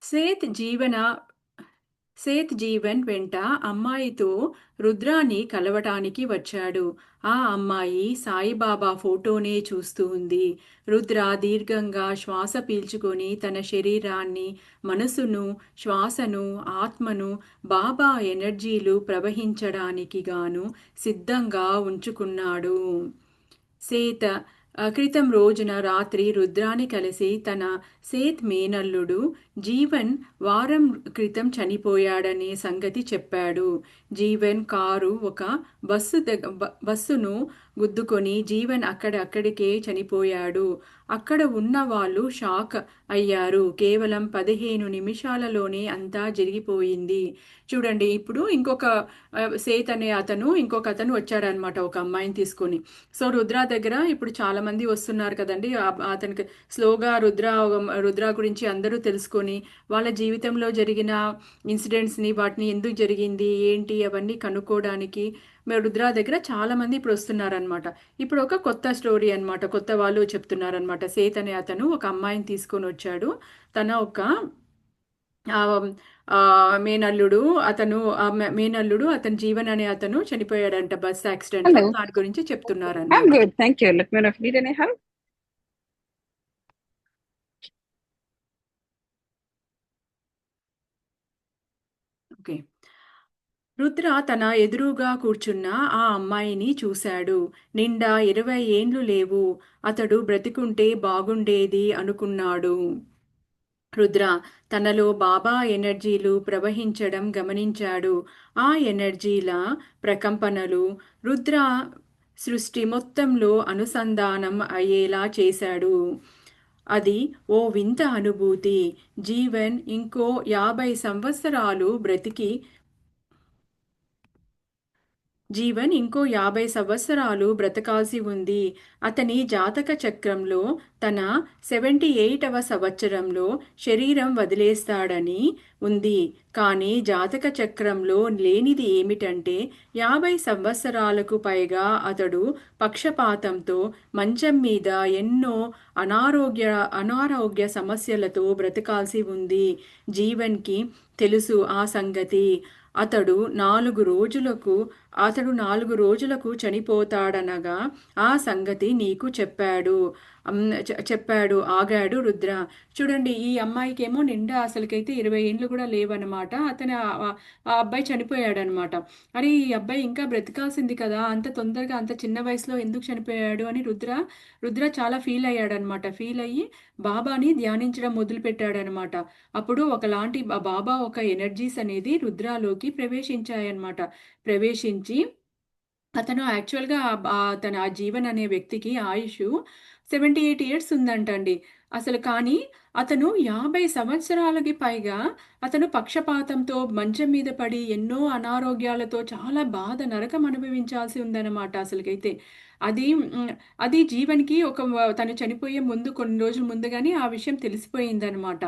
Seth జీవన Seth Jeevan వెంట అమ్మాయితో రుద్రాని కలవటానికి వచ్చాడు. ఆ అమ్మాయి సాయిబాబా ఫోటోనే చూస్తూ ఉంది. రుద్ర దీర్ఘంగా శ్వాస పీల్చుకొని తన శరీరాన్ని, మనసును, శ్వాసను, ఆత్మను బాబా ఎనర్జీలు ప్రవహించడానికి గాను సిద్ధంగా ఉంచుకున్నాడు. సేత క్రితం రోజున రాత్రి రుద్రాని కలిసి తన సేత్ మేనల్లుడు జీవన్ వారం క్రితం చనిపోయాడనే సంగతి చెప్పాడు. జీవన్ కారు ఒక బస్సును గుద్దుకొని జీవన్ అక్కడికే చనిపోయాడు. అక్కడ ఉన్న వాళ్ళు షాక్ అయ్యారు. కేవలం 15 నిమిషాలలోనే అంతా జరిగిపోయింది. చూడండి, ఇప్పుడు ఇంకొక సేత్ అనే ఇంకొక అతను వచ్చాడనమాట ఒక అమ్మాయిని తీసుకొని. సో రుద్ర దగ్గర ఇప్పుడు చాలా మంది వస్తున్నారు కదండి. అతనికి స్లోగా రుద్ర గురించి అందరూ తెలుసుకొని వాళ్ళ జీవితంలో జరిగిన ఇన్సిడెంట్స్ని, వాటిని ఎందుకు జరిగింది ఏంటి అవన్నీ కనుక్కోవడానికి రుద్ర దగ్గర చాలా మంది ఇప్పుడు వస్తున్నారనమాట. ఇప్పుడు ఒక కొత్త స్టోరీ అనమాట, కొత్త వాళ్ళు చెప్తున్నారనమాట. సేత్ అనే అతను ఒక అమ్మాయిని తీసుకొని వచ్చాడు. తన ఒక ఆ, ఆ, మేనల్లుడు మేనల్లుడు అతని జీవన్ అనే అతను చనిపోయాడంట బస్ యాక్సిడెంట్ లో. Hello, దాని గురించి I'm చెప్తున్నారనమాట. good, thank you. Let me know if you need any help. Okay. Rudra తన ఎదురుగా కూర్చున్న ఆ అమ్మాయిని చూశాడు. నిండా 20 ఏండ్లు లేవు. అతడు బ్రతికుంటే బాగుండేది అనుకున్నాడు. రుద్ర తనలో బాబా ఎనర్జీలు ప్రవహించడం గమనించాడు. ఆ ఎనర్జీల ప్రకంపనలు రుద్ర సృష్టి మొత్తంలో అనుసంధానం అయ్యేలా చేశాడు. అది ఓ వింత అనుభూతి. జీవన్ ఇంకో 50 సంవత్సరాలు బ్రతికి జీవన్ ఇంకో 50 సంవత్సరాలు బ్రతకాల్సి ఉంది. అతని జాతక చక్రంలో తన 78వ సంవత్సరంలో శరీరం వదిలేస్తాడని ఉంది. కానీ జాతక చక్రంలో లేనిది ఏమిటంటే 50 సంవత్సరాలకు పైగా అతడు పక్షపాతంతో మంచం మీద ఎన్నో అనారోగ్య సమస్యలతో బ్రతకాల్సి ఉంది. జీవన్కి తెలుసు ఆ సంగతి. అతడు 4 రోజులకు చనిపోతాడనగా ఆ సంగతి నీకు చెప్పాడు. ఆగాడు రుద్ర. చూడండి, ఈ అమ్మాయికేమో నిండా అసలుకైతే 20 ఏండ్లు కూడా లేవన్నమాట. ఆ అబ్బాయి చనిపోయాడనమాట. అరే, ఈ అబ్బాయి ఇంకా బ్రతకాల్సింది కదా, అంత తొందరగా అంత చిన్న వయసులో ఎందుకు చనిపోయాడు అని రుద్ర చాలా ఫీల్ అయ్యాడనమాట. ఫీల్ అయ్యి బాబాని ధ్యానించడం మొదలు పెట్టాడనమాట. అప్పుడు ఒకలాంటి బాబా ఒక ఎనర్జీస్ అనేది రుద్రాలోకి ప్రవేశించాయన్నమాట. ప్రవేశించి అతను యాక్చువల్గా తన ఆ జీవన్ అనే వ్యక్తికి ఆయుష్ 78 ఇయర్స్ ఉందంటండి. అసలు కానీ అతను 50 సంవత్సరాలకి పైగా అతను పక్షపాతంతో మంచం మీద పడి ఎన్నో అనారోగ్యాలతో చాలా బాధ నరకం అనుభవించాల్సి ఉందన్నమాట అసలుకైతే. అది అది జీవన్కి తను చనిపోయే ముందు కొన్ని రోజుల ముందుగానే ఆ విషయం తెలిసిపోయిందనమాట.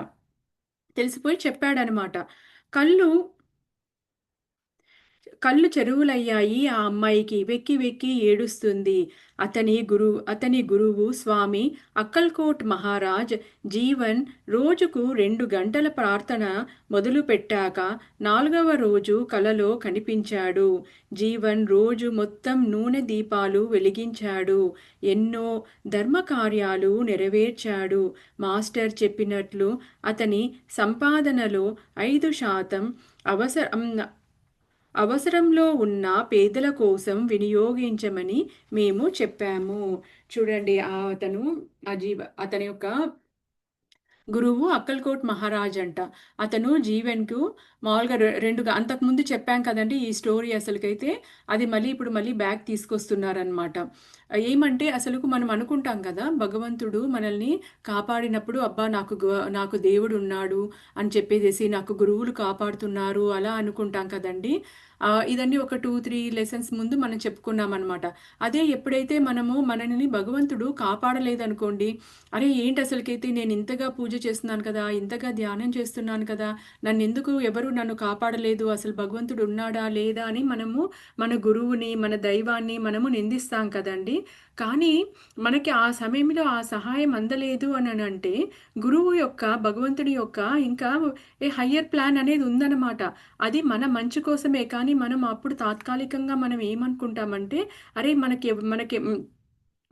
తెలిసిపోయి చెప్పాడనమాట. కళ్ళు కళ్ళు చెరువులయ్యాయి ఆ అమ్మాయికి. వెక్కి వెక్కి ఏడుస్తుంది. అతని గురువు స్వామి అక్కల్కోట్ మహారాజ్ జీవన్ రోజుకు 2 గంటల ప్రార్థన మొదలు పెట్టాక 4వ రోజు కలలో కనిపించాడు. జీవన్ రోజు మొత్తం నూనె దీపాలు వెలిగించాడు. ఎన్నో ధర్మకార్యాలు నెరవేర్చాడు. మాస్టర్ చెప్పినట్లు అతని సంపాదనలో 5% అవసరం అవసరంలో ఉన్న పేదల కోసం వినియోగించమని మేము చెప్పాము. చూడండి, అతని యొక్క గురువు అక్కల్కోట్ మహారాజ్ అంట. అతను జీవన్కు మామూలుగా అంతకుముందు చెప్పాం కదండి ఈ స్టోరీ. అసలుకైతే అది మళ్ళీ బ్యాక్ తీసుకొస్తున్నారనమాట. ఏమంటే అసలుకు మనం అనుకుంటాం కదా, భగవంతుడు మనల్ని కాపాడినప్పుడు అబ్బా నాకు దేవుడు ఉన్నాడు అని చెప్పేసి, నాకు గురువులు కాపాడుతున్నారు అలా అనుకుంటాం కదండి. ఇదన్నీ ఒక 2-3 లెసన్స్ ముందు మనం చెప్పుకున్నాం అనమాట. అదే ఎప్పుడైతే మనల్ని భగవంతుడు కాపాడలేదనుకోండి, అరే ఏంటి అసలుకైతే నేను ఇంతగా పూజ చేస్తున్నాను కదా, ఇంతగా ధ్యానం చేస్తున్నాను కదా, ఎవరు నన్ను కాపాడలేదు, అసలు భగవంతుడు ఉన్నాడా లేదా అని మన గురువుని, మన దైవాన్ని మనము నిందిస్తాం కదండి. కానీ మనకి ఆ సమయంలో ఆ సహాయం అందలేదు అని అంటే గురువు యొక్క భగవంతుడి యొక్క ఇంకా ఏ హయ్యర్ ప్లాన్ అనేది ఉందన్నమాట. అది మన మంచి కోసమే. కానీ మనం అప్పుడు తాత్కాలికంగా మనం ఏమనుకుంటామంటే అరే మనకి మనకి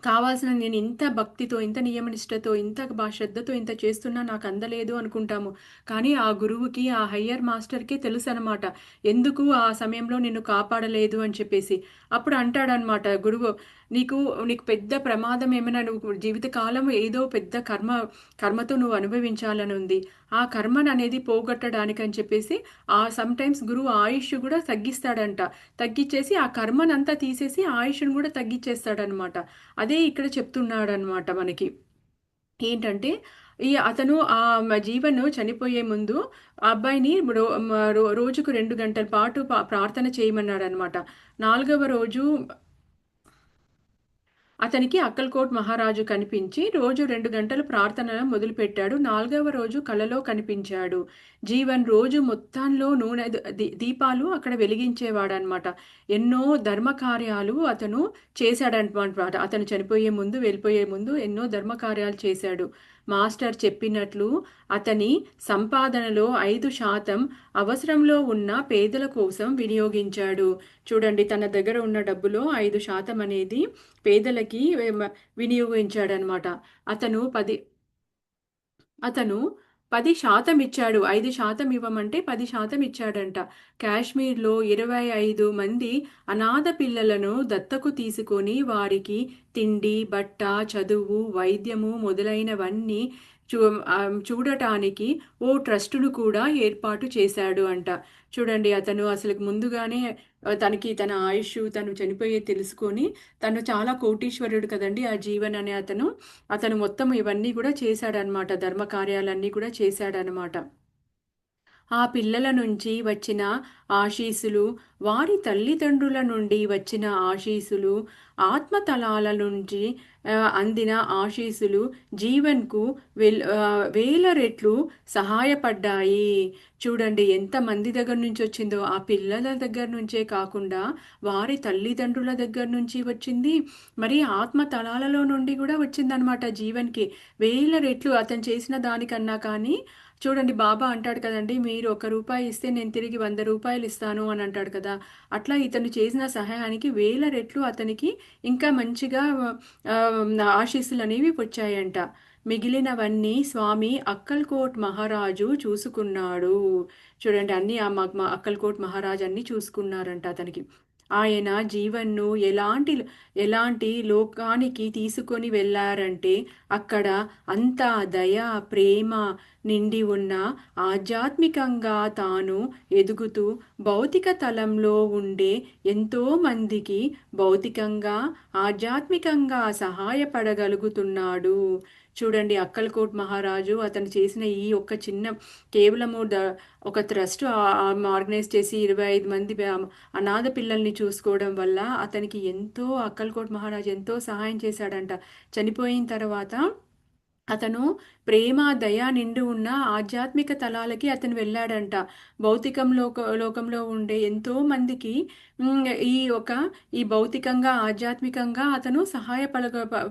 కావాల్సిన నేను ఇంత భక్తితో, ఇంత నియమనిష్టతో, ఇంత శ్రద్ధతో ఇంత చేస్తున్నా నాకు అందలేదు అనుకుంటాము. కానీ ఆ గురువుకి, ఆ హయ్యర్ మాస్టర్‌కే తెలుసనమాట. ఎందుకు ఆ సమయంలో నిన్ను కాపాడలేదు అని చెప్పేసి. అప్పుడు అంటాడనమాట గురువు, "నీకు నీకు పెద్ద ప్రమాదం ఏమైనా నువ్వు జీవితకాలం ఏదో పెద్ద కర్మతో నువ్వు అనుభవించాలని ఉంది. ఆ కర్మననేది పోగొట్టడానికని" చెప్పేసి సమ్‌టైమ్స్ గురువు ఆయుష్ గూడా తగ్గిస్తాడంట. తగ్గిచ్చేసి ఆ కర్మనంతా తీసేసి ఆయుష్‌ని గూడా తగ్గిచ్చేస్తాడనమాట. అదే ఇక్కడ చెప్తున్నాడనమాట మనకి. ఏంటంటే, అతను జీవన్ చనిపోయే ముందు ఆ అబ్బాయిని రోజుకు 2 గంటల పాటు ప్రార్థన చేయమన్నాడనమాట. నాలుగవ రోజు అతనికి అక్కల్కోట్ మహారాజు కనిపించి రోజు 2 గంటలు ప్రార్థన మొదలుపెట్టాడు. నాలుగవ రోజు కలలో కనిపించాడు. జీవన్ రోజు మొత్తంలో నూనె దీపాలు అక్కడ వెలిగించేవాడనమాట. ఎన్నో ధర్మ కార్యాలు అతను చేశాడనమాట. అతను చనిపోయే ముందు, వెళ్ళిపోయే ముందు ఎన్నో ధర్మ కార్యాలు చేశాడు. మాస్టర్ చెప్పినట్లు అతని సంపాదనలో 5% అవసరంలో ఉన్న పేదల కోసం వినియోగించాడు. చూడండి, తన దగ్గర ఉన్న డబ్బులో 5% అనేది పేదలకి వినియోగించాడనమాట. అతను 10% ఇచ్చాడు. 5% ఇవ్వమంటే 10% ఇచ్చాడంట. కాశ్మీర్‌లో 25 మంది అనాథ పిల్లలను దత్తకు తీసుకొని వారికి తిండి, బట్ట, చదువు, వైద్యము మొదలైనవన్నీ చూ చూడటానికి ఓ ట్రస్టును కూడా ఏర్పాటు చేశాడు అంట. చూడండి, అతను అసలుకు ముందుగానే తనకి తన ఆయుష్ తను చనిపోయేది తెలుసుకొని తను చాలా కోటీశ్వరుడు కదండీ! ఆ జీవన్ అనే అతను మొత్తం ఇవన్నీ కూడా చేశాడనమాట. ధర్మ కార్యాలన్నీ కూడా చేశాడనమాట. ఆ పిల్లల నుంచి వచ్చిన ఆశీస్సులు, వారి తల్లిదండ్రుల నుండి వచ్చిన ఆశీస్సులు, ఆత్మతలాల నుంచి అందిన ఆశీస్సులు జీవన్‌కు వేల రెట్లు సహాయపడ్డాయి. చూడండి, ఎంతమంది దగ్గర నుంచి వచ్చిందో! ఆ పిల్లల దగ్గర నుంచే కాకుండా వారి తల్లిదండ్రుల దగ్గర నుంచి వచ్చింది. మరి ఆత్మ తలాలలో నుండి కూడా వచ్చిందనమాట జీవన్‌కి. వేల రెట్లు అతను చేసిన దానికన్నా కానీ చూడండి, బాబా అంటాడు కదండీ! మీరు రూ. 1 ఇస్తే నేను తిరిగి రూ. 100 ఇస్తాను అని అంటాడు కదా! అట్లా ఇతను చేసిన సహాయానికి వేల రెట్లు అతనికి ఇంకా మంచిగా ఆశీస్సులనేవి వచ్చాయంట. మిగిలినవన్నీ స్వామి అక్కల్కోట్ మహారాజు చూసుకున్నాడు. చూడండి, అన్నీ అక్కల్కోట్ మహారాజు అన్నీ చూసుకున్నారంట అతనికి. ఆయన జీవన్‌ను ఎలాంటి లోకానికి తీసుకొని వెళ్లారంటే అక్కడ అంతా దయ, ప్రేమ నిండి ఉన్న ఆధ్యాత్మికంగా తాను ఎదుగుతూ భౌతిక తలంలో ఉండే ఎంతో మందికి భౌతికంగా, ఆధ్యాత్మికంగా సహాయపడగలుగుతున్నాడు. చూడండి, అక్కల్కోట్ మహారాజు అతను చేసిన ఈ ఒక్క చిన్న కేవలము ఒక ట్రస్ట్ ఆర్గనైజ్ చేసి 25 మంది అనాథ పిల్లల్ని చూసుకోవడం వల్ల అతనికి అక్కల్కోట్ మహారాజు ఎంతో సహాయం చేశాడంట. చనిపోయిన తర్వాత అతను ప్రేమ, దయ నిండి ఉన్న ఆధ్యాత్మిక తలాలకి అతను వెళ్ళాడంట. భౌతికం లోకంలో ఉండే ఎంతో మందికి హ్మ్, ఈ ఒక ఈ భౌతికంగా, ఆధ్యాత్మికంగా అతను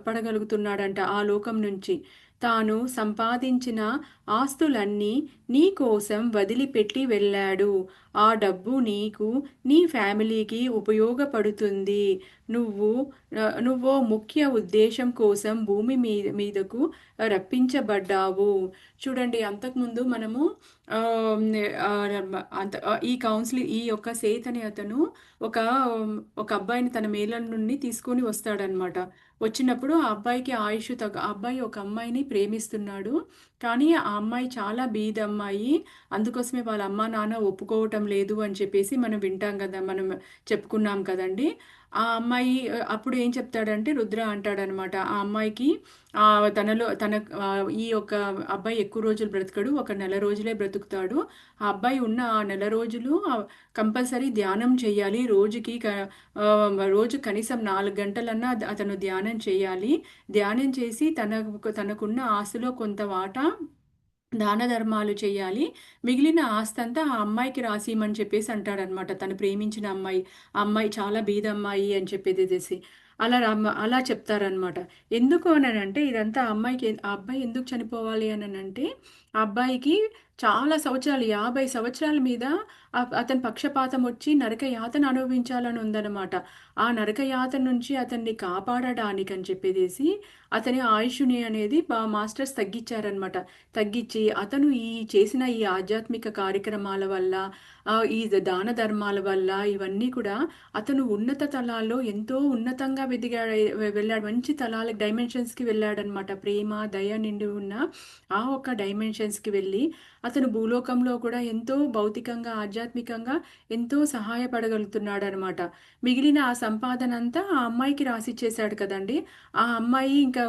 పడగలుగుతున్నాడంట ఆ లోకం నుంచి. తాను సంపాదించిన ఆస్తులన్నీ నీ కోసం వదిలిపెట్టి వెళ్ళాడు. ఆ డబ్బు నీకు, నీ ఫ్యామిలీకి ఉపయోగపడుతుంది. నువ్వు నువ్వో ముఖ్య ఉద్దేశం కోసం భూమి మీదకు రప్పించబడ్డావు. చూడండి, అంతకుముందు మనము ఈ కౌన్సిలింగ్ ఈ యొక్క సేత్ అనే అతను ఒక ఒక అబ్బాయిని తన మేళ నుండి తీసుకొని వస్తాడనమాట. వచ్చినప్పుడు ఆ అబ్బాయికి ఆ అబ్బాయి ఒక అమ్మాయిని ప్రేమిస్తున్నాడు. కానీ ఆ అమ్మాయి చాలా బీద అమ్మాయి. అందుకోసమే వాళ్ళ అమ్మా నాన్న ఒప్పుకోవటం లేదు అని చెప్పేసి మనం వింటాం కదా, మనం చెప్పుకున్నాం కదండి. ఆ అమ్మాయి అప్పుడు ఏం చెప్తాడంటే రుద్ర అంటాడనమాట ఆ అమ్మాయికి, ఈ యొక్క అబ్బాయి ఎక్కువ రోజులు బ్రతకడు, ఒక నెల రోజులే బ్రతుకుతాడు. ఆ అబ్బాయి ఉన్న ఆ నెల రోజులు కంపల్సరీ ధ్యానం చేయాలి. రోజు కనీసం 4 గంటలన్నా అతను ధ్యానం చేయాలి. ధ్యానం చేసి తనకున్న ఆస్తిలో కొంత వాటా దాన ధర్మాలు చేయాలి. మిగిలిన ఆస్తంతా ఆ అమ్మాయికి రాసిమని చెప్పేసి అంటాడనమాట. తను ప్రేమించిన అమ్మాయి. ఆ అమ్మాయి చాలా బీద అమ్మాయి అని చెప్పేసేసి. అలా చెప్తారనమాట. ఎందుకు అనంటే ఇదంతా ఆ అబ్బాయి ఎందుకు చనిపోవాలి అనంటే, ఆ అబ్బాయికి చాలా సంవత్సరాలు 50 సంవత్సరాల మీద అతని పక్షపాతం వచ్చి నరక యాతన అనుభవించాలని ఉందన్నమాట. ఆ నరక యాతన నుంచి అతన్ని కాపాడడానికని చెప్పేసి అతని ఆయుష్ని అనేది మాస్టర్స్ తగ్గించారనమాట. తగ్గించి అతను చేసిన ఈ ఆధ్యాత్మిక కార్యక్రమాల వల్ల, ఈ దాన ధర్మాల వల్ల ఇవన్నీ కూడా అతను ఉన్నత తలాల్లో ఎంతో ఉన్నతంగా వెళ్ళాడు. మంచి తలాల డైమెన్షన్స్కి వెళ్ళాడనమాట. ప్రేమ దయ నిండి ఉన్న ఆ ఒక్క డైమెన్షన్స్కి వెళ్ళి అతను భూలోకంలో కూడా ఎంతో భౌతికంగా ఆధ్యాత్మికంగా ఎంతో సహాయపడగలుగుతున్నాడు అనమాట. మిగిలిన ఆ సంపాదన అంతా ఆ అమ్మాయికి రాసిచ్చేశాడు కదండి. ఆ అమ్మాయి ఇంకా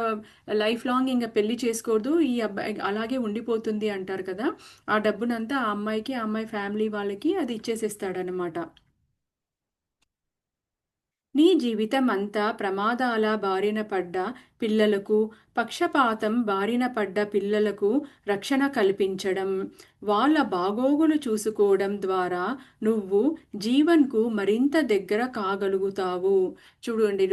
లైఫ్ లాంగ్ ఇంకా పెళ్లి చేసుకోదు, ఈ అబ్బాయి అలాగే ఉండిపోతుంది అంటారు కదా. ఆ డబ్బునంతా ఆ అమ్మాయికి, ఆ అమ్మాయి ఫ్యామిలీ వాళ్ళకి అది ఇచ్చేసేస్తాడనమాట. నీ జీవితం అంతా ప్రమాదాల బారిన పడ్డ పిల్లలకు, పక్షపాతం బారిన పడ్డ పిల్లలకు రక్షణ కల్పించడం, వాళ్ళ బాగోగులు చూసుకోవడం ద్వారా నువ్వు జీవన్కు మరింత దగ్గర కాగలుగుతావు. చూడండి,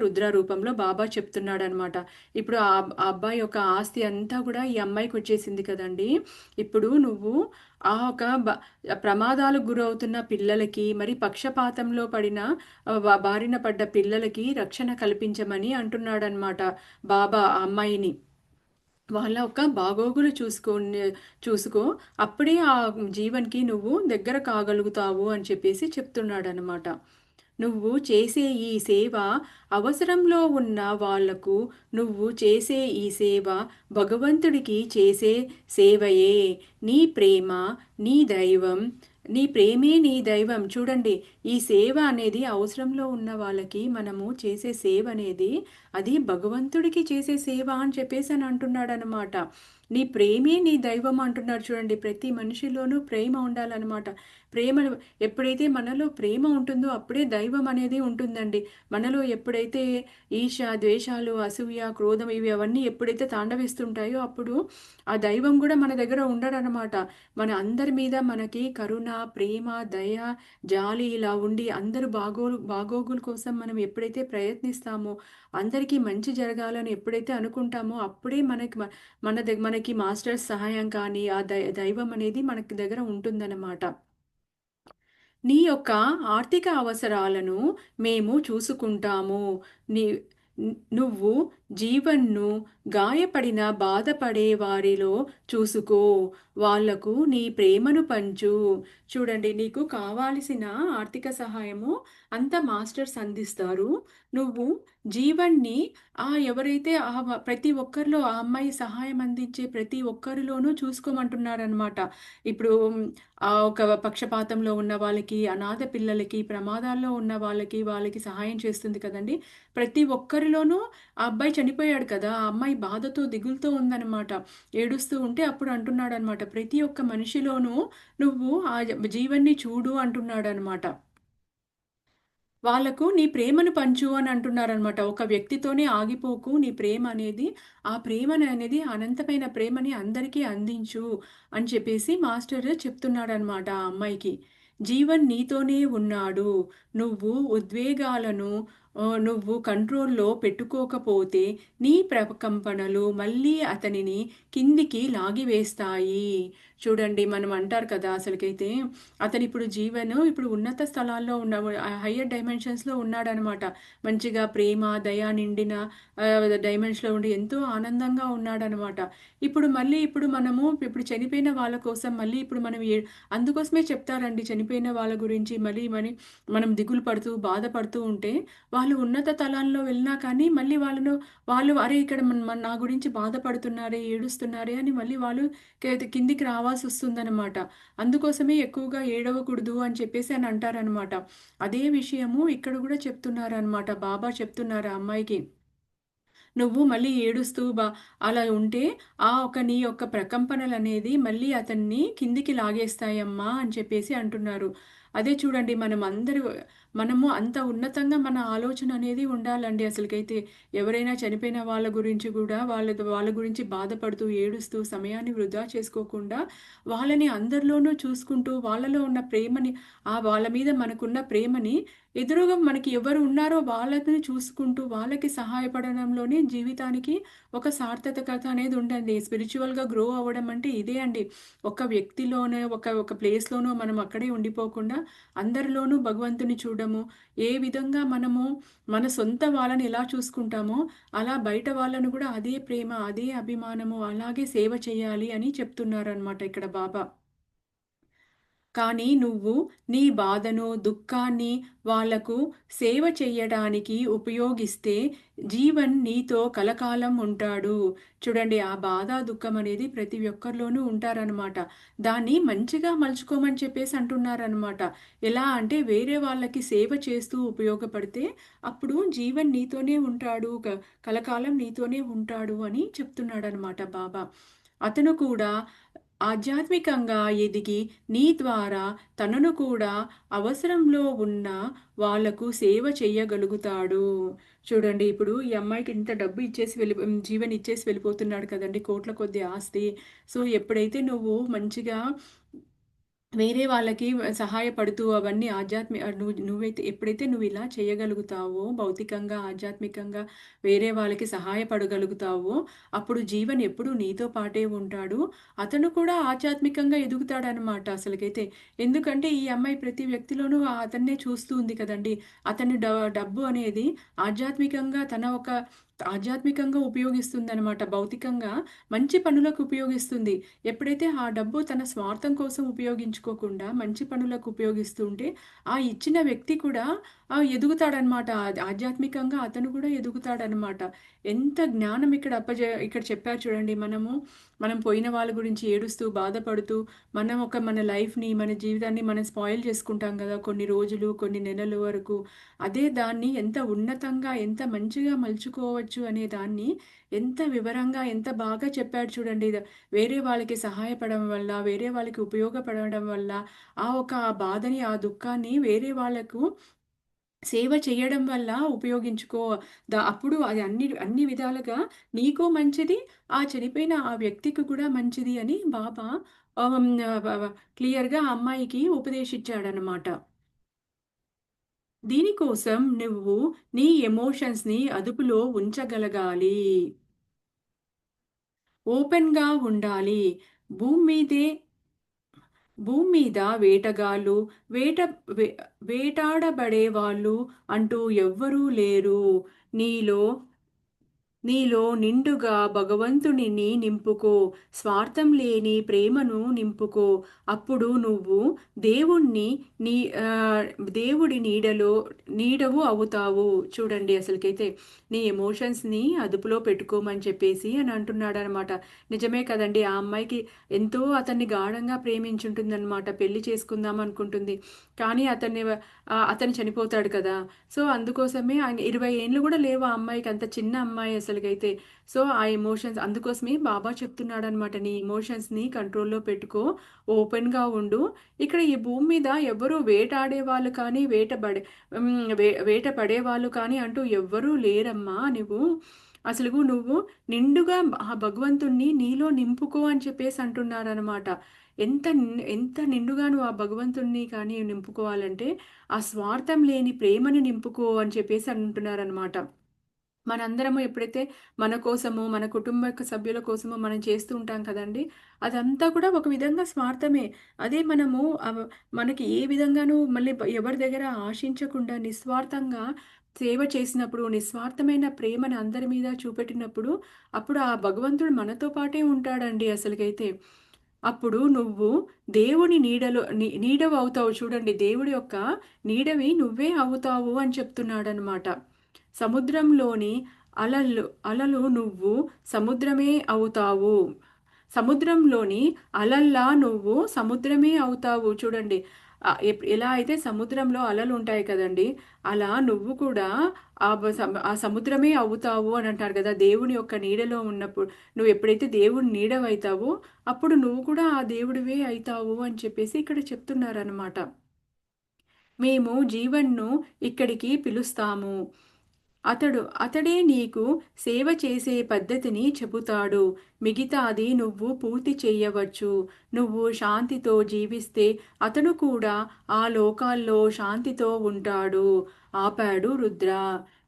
రుద్ర రూపంలో బాబా చెప్తున్నాడనమాట. ఇప్పుడు ఆ అబ్బాయి యొక్క ఆస్తి అంతా కూడా ఈ అమ్మాయికి వచ్చేసింది కదండి. ఇప్పుడు నువ్వు ఆ ఒక ప్రమాదాలకు గురవుతున్న పిల్లలకి, మరి పక్షపాతంలో పడిన బారిన పడ్డ పిల్లలకి రక్షణ కల్పించమని అంటున్నాడనమాట బాబా ఆ అమ్మాయిని. వాళ్ళ ఒక బాగోగులు చూసుకో, అప్పుడే ఆ జీవన్కి నువ్వు దగ్గర కాగలుగుతావు అని చెప్పేసి చెప్తున్నాడనమాట. నువ్వు చేసే ఈ సేవ అవసరంలో ఉన్న వాళ్లకు, నువ్వు చేసే ఈ సేవ భగవంతుడికి చేసే సేవయే. నీ ప్రేమ నీ దైవం, నీ ప్రేమే నీ దైవం. చూడండి, ఈ సేవ అనేది అవసరంలో ఉన్న వాళ్ళకి మనము చేసే సేవ అనేది అది భగవంతుడికి చేసే సేవ అని చెప్పేసి అని అంటున్నాడు అనమాట. నీ ప్రేమే నీ దైవం అంటున్నాడు. చూడండి, ప్రతి మనిషిలోనూ ప్రేమ ఉండాలన్నమాట. ప్రేమ ఎప్పుడైతే మనలో ప్రేమ ఉంటుందో అప్పుడే దైవం అనేది ఉంటుందండి. మనలో ఎప్పుడైతే ఈర్ష, ద్వేషాలు, అసూయ, క్రోధం ఇవి అవన్నీ ఎప్పుడైతే తాండవిస్తుంటాయో అప్పుడు ఆ దైవం కూడా మన దగ్గర ఉండడనమాట. మన అందరి మీద మనకి కరుణ, ప్రేమ, దయ, జాలి ఇలా ఉండి అందరూ బాగోగుల కోసం మనం ఎప్పుడైతే ప్రయత్నిస్తామో, అందరికీ మంచి జరగాలని ఎప్పుడైతే అనుకుంటామో అప్పుడే మనకి మాస్టర్స్ సహాయం కానీ ఆ దైవం అనేది మనకి దగ్గర ఉంటుందన్నమాట. నీ యొక్క ఆర్థిక అవసరాలను మేము చూసుకుంటాము. నీ నువ్వు జీవన్ను గాయపడిన బాధపడే వారిలో చూసుకో, వాళ్లకు నీ ప్రేమను పంచు. చూడండి, నీకు కావాల్సిన ఆర్థిక సహాయము అంత మాస్టర్స్ అందిస్తారు. నువ్వు జీవన్ని ఎవరైతే ప్రతి ఒక్కరిలో ఆ అమ్మాయి సహాయం అందించే ప్రతి ఒక్కరిలోనూ చూసుకోమంటున్నారనమాట. ఇప్పుడు ఒక పక్షపాతంలో ఉన్న వాళ్ళకి, అనాథ పిల్లలకి, ప్రమాదాల్లో ఉన్న వాళ్ళకి సహాయం చేస్తుంది కదండి. ప్రతి ఒక్కరిలోనూ ఆ అబ్బాయి చనిపోయాడు కదా, ఆ అమ్మాయి బాధతో దిగులుతో ఉందన్నమాట. ఏడుస్తూ ఉంటే అప్పుడు అంటున్నాడు అనమాట, ప్రతి ఒక్క మనిషిలోనూ నువ్వు ఆ జీవన్ని చూడు అంటున్నాడు అనమాట. వాళ్ళకు నీ ప్రేమను పంచు అని అంటున్నారనమాట. ఒక వ్యక్తితోనే ఆగిపోకు, నీ ప్రేమ అనేది ఆ ప్రేమను అనేది అనంతమైన ప్రేమని అందరికీ అందించు అని చెప్పేసి మాస్టర్ చెప్తున్నాడనమాట ఆ అమ్మాయికి. జీవన్ నీతోనే ఉన్నాడు. నువ్వు ఉద్వేగాలను నువ్వు కంట్రోల్లో పెట్టుకోకపోతే నీ ప్రకంపనలు మళ్ళీ అతనిని కిందికి లాగివేస్తాయి. చూడండి, మనం అంటారు కదా, అసలుకైతే అతను ఇప్పుడు ఇప్పుడు ఉన్నత స్థలాల్లో ఉన్న హయ్యర్ డైమెన్షన్స్లో ఉన్నాడనమాట. మంచిగా ప్రేమ దయ నిండిన డైమెన్షన్లో ఉండి ఎంతో ఆనందంగా ఉన్నాడనమాట. ఇప్పుడు మనము ఇప్పుడు చనిపోయిన వాళ్ళ కోసం మళ్ళీ ఇప్పుడు మనం అందుకోసమే చెప్తారండి, చనిపోయిన వాళ్ళ గురించి మళ్ళీ మనం దిగులు పడుతూ బాధపడుతూ ఉంటే వాళ్ళు ఉన్నత తలాల్లో వెళ్ళినా కానీ మళ్ళీ వాళ్ళు అరే ఇక్కడ నా గురించి బాధపడుతున్నారే, ఏడుస్తున్నారే అని మళ్ళీ వాళ్ళు కిందికి రావాల్సి వస్తుందన్నమాట. అందుకోసమే ఎక్కువగా ఏడవకూడదు అని చెప్పేసి అని అంటారనమాట. అదే విషయము ఇక్కడ కూడా చెప్తున్నారనమాట. బాబా చెప్తున్నారు ఆ అమ్మాయికి, నువ్వు మళ్ళీ ఏడుస్తూ అలా ఉంటే నీ యొక్క ప్రకంపనలు అనేది మళ్ళీ అతన్ని కిందికి లాగేస్తాయమ్మా అని చెప్పేసి అంటున్నారు. అదే చూడండి, మనం మనము అంత ఉన్నతంగా మన ఆలోచన అనేది ఉండాలండి అసలుకైతే. ఎవరైనా చనిపోయిన వాళ్ళ గురించి కూడా వాళ్ళ గురించి బాధపడుతూ, ఏడుస్తూ సమయాన్ని వృధా చేసుకోకుండా వాళ్ళని అందరిలోనూ చూసుకుంటూ, వాళ్ళలో ఉన్న ప్రేమని వాళ్ళ మీద మనకున్న ప్రేమని ఎదురుగా మనకి ఎవరు ఉన్నారో వాళ్ళని చూసుకుంటూ, వాళ్ళకి సహాయపడడంలోనే జీవితానికి ఒక సార్థకత అనేది ఉండండి. స్పిరిచువల్‌గా గ్రో అవ్వడం అంటే ఇదే అండి. ఒక వ్యక్తిలోనే ఒక ప్లేస్‌లోనో మనం అక్కడే ఉండిపోకుండా అందరిలోనూ భగవంతుని చూడడము. ఏ విధంగా మనము మన సొంత వాళ్ళని ఎలా చూసుకుంటామో, అలా బయట వాళ్ళను కూడా అదే ప్రేమ, అదే అభిమానము, అలాగే సేవ చేయాలి అని చెప్తున్నారనమాట ఇక్కడ బాబా. కానీ నువ్వు నీ బాధను, దుఃఖాన్ని వాళ్ళకు సేవ చెయ్యడానికి ఉపయోగిస్తే జీవన్ నీతో కలకాలం ఉంటాడు. చూడండి ఆ బాధ, దుఃఖం అనేది ప్రతి ఒక్కరిలోనూ ఉంటారనమాట. దాన్ని మంచిగా మలుచుకోమని చెప్పేసి అంటున్నారనమాట. ఎలా అంటే వేరే వాళ్ళకి సేవ చేస్తూ ఉపయోగపడితే అప్పుడు జీవన్ నీతోనే ఉంటాడు. కలకాలం నీతోనే ఉంటాడు అని చెప్తున్నాడనమాట బాబా. అతను కూడా ఆధ్యాత్మికంగా ఎదిగి నీ ద్వారా తనను కూడా అవసరంలో ఉన్న వాళ్లకు సేవ చేయగలుగుతాడు. చూడండి ఇప్పుడు ఈ అమ్మాయికి ఇంత డబ్బు ఇచ్చేసి జీవన్ ఇచ్చేసి వెళ్ళిపోతున్నాడు కదండి, కోట్ల కొద్ది ఆస్తి. సో ఎప్పుడైతే నువ్వు మంచిగా వేరే వాళ్ళకి సహాయపడుతూ అవన్నీ నువ్వైతే ఎప్పుడైతే నువ్వు ఇలా చేయగలుగుతావో, భౌతికంగా, ఆధ్యాత్మికంగా వేరే వాళ్ళకి సహాయపడగలుగుతావో, అప్పుడు జీవన్ ఎప్పుడూ నీతో పాటే ఉంటాడు. అతను కూడా ఆధ్యాత్మికంగా ఎదుగుతాడనమాట అసలుకైతే. ఎందుకంటే ఈ అమ్మాయి ప్రతి వ్యక్తిలోనూ అతన్నే చూస్తూ ఉంది కదండీ! అతని డబ్బు అనేది ఆధ్యాత్మికంగా ఆధ్యాత్మికంగా ఉపయోగిస్తుందనమాట. భౌతికంగా మంచి పనులకు ఉపయోగిస్తుంది. ఎప్పుడైతే ఆ డబ్బు తన స్వార్థం కోసం ఉపయోగించుకోకుండా మంచి పనులకు ఉపయోగిస్తుంటే ఆ ఇచ్చిన వ్యక్తి కూడా ఎదుగుతాడనమాట. ఆధ్యాత్మికంగా అతను కూడా ఎదుగుతాడనమాట. ఎంత జ్ఞానం ఇక్కడ చెప్పారు చూడండి. మనం పోయిన వాళ్ళ గురించి ఏడుస్తూ, బాధపడుతూ మన లైఫ్‌ని, మన జీవితాన్ని మనం స్పాయిల్ చేసుకుంటాం కదా! కొన్ని రోజులు, కొన్ని నెలల వరకు. అదే దాన్ని ఎంత ఉన్నతంగా, ఎంత మంచిగా మలుచుకోవచ్చు అనే దాన్ని ఎంత వివరంగా, ఎంత బాగా చెప్పాడు చూడండి. వేరే వాళ్ళకి సహాయపడడం వల్ల, వేరే వాళ్ళకి ఉపయోగపడడం వల్ల, ఆ బాధని, ఆ దుఃఖాన్ని వేరే వాళ్ళకు సేవ చేయడం వల్ల ఉపయోగించుకో. అప్పుడు అది అన్ని విధాలుగా నీకు మంచిది, ఆ చనిపోయిన ఆ వ్యక్తికి కూడా మంచిది అని బాబా ఆహ్, హ్మ్. క్లియర్‌గా ఆ అమ్మాయికి ఉపదేశించాడనమాట. దీనికోసం నువ్వు నీ ఎమోషన్స్‌ని అదుపులో ఉంచగలగాలి. ఓపెన్‌గా ఉండాలి. భూమి మీదే భూమి మీద వేటగాళ్ళు, వేట వే వేటాడబడేవాళ్ళు అంటూ ఎవ్వరూ లేరు. నీలో నీలో నిండుగా భగవంతునిని నింపుకో. స్వార్థం లేని ప్రేమను నింపుకో. అప్పుడు నువ్వు దేవుణ్ణి నీ ఆహ్, దేవుడి నీడవు అవుతావు. చూడండి అసలుకైతే నీ ఎమోషన్స్‌ని అదుపులో పెట్టుకోమని చెప్పేసి అని అంటున్నాడనమాట. నిజమే కదండీ! ఆ అమ్మాయికి ఎంతో అతన్ని గాఢంగా ప్రేమించుంటుందనమాట. పెళ్లి చేసుకుందాం అనుకుంటుంది. కానీ అతను చనిపోతాడు కదా! సో, అందుకోసమే ఆయన 20 ఏండ్లు గూడా లేవు ఆ అమ్మాయికి. అంత చిన్న అమ్మాయి అసలుకైతే. సో, ఆ ఎమోషన్స్ అందుకోసమే బాబా చెప్తున్నాడనమాట. నీ ఎమోషన్స్‌ని కంట్రోల్‌లో పెట్టుకో. ఓపెన్‌గా ఉండు. ఇక్కడ ఈ భూమి మీద ఎవ్వరు వేటాడేవాళ్ళు కానీ, హ్మ్. వేట పడేవాళ్ళు కానీ అంటూ ఎవ్వరూ లేరమ్మా. నువ్వు నిండుగా ఆ భగవంతుడిని నీలో నింపుకో అని చెప్పేసి అంటున్నారనమాట. ఎంత నిండుగా నువ్వు ఆ భగవంతుడిని కానీ నింపుకోవాలంటే, ఆ స్వార్థం లేని ప్రేమని నింపుకో అని చెప్పేసి అంటున్నారనమాట. మనందరము ఎప్పుడైతే మన కోసము, మన సభ్యుల కోసము మనం చేస్తూ ఉంటాం కదండీ! అదంతా కూడా ఒక విధంగా స్వార్థమే. అదే మనకి ఏ విధంగానూ మళ్ళీ ఎవరి దగ్గర ఆశించకుండా నిస్వార్థంగా సేవ చేసినప్పుడు, నిస్వార్థమైన ప్రేమను అందరి మీద చూపెట్టినప్పుడు, అప్పుడు ఆ భగవంతుడు మనతో పాటే ఉంటాడండి అసలుకైతే. అప్పుడు నువ్వు దేవుని నీడవవుతావు చూడండి. దేవుడి యొక్క నీడవి నువ్వే అవుతావు అని చెప్తున్నాడనమాట. సముద్రంలోని అలలు నువ్వు సముద్రమే అవుతావు. సముద్రంలోని అలల్లా నువ్వు సముద్రమే అవుతావు చూడండి. ఎలా అయితే సముద్రంలో అలలుంటాయి కదండీ! అలా నువ్వు కూడా ఆ సముద్రమే అవుతావు అని అంటారు కదా! దేవుని యొక్క నీడలో ఉన్నప్పుడు నువ్వెప్పుడైతే దేవుడి నీడవైతావో అప్పుడు నువ్వు కూడా ఆ దేవుడివే అయితావు అని చెప్పేసి ఇక్కడ చెప్తున్నారనమాట. మేము జీవన్ను ఇక్కడికి పిలుస్తాము. అతడే నీకు సేవ చేసే పద్ధతిని చెబుతాడు. మిగతాది నువ్వు పూర్తి చెయ్యవచ్చు. నువ్వు శాంతితో జీవిస్తే అతను కూడా ఆ లోకాల్లో శాంతితో ఉంటాడు. ఆపాడు రుద్ర.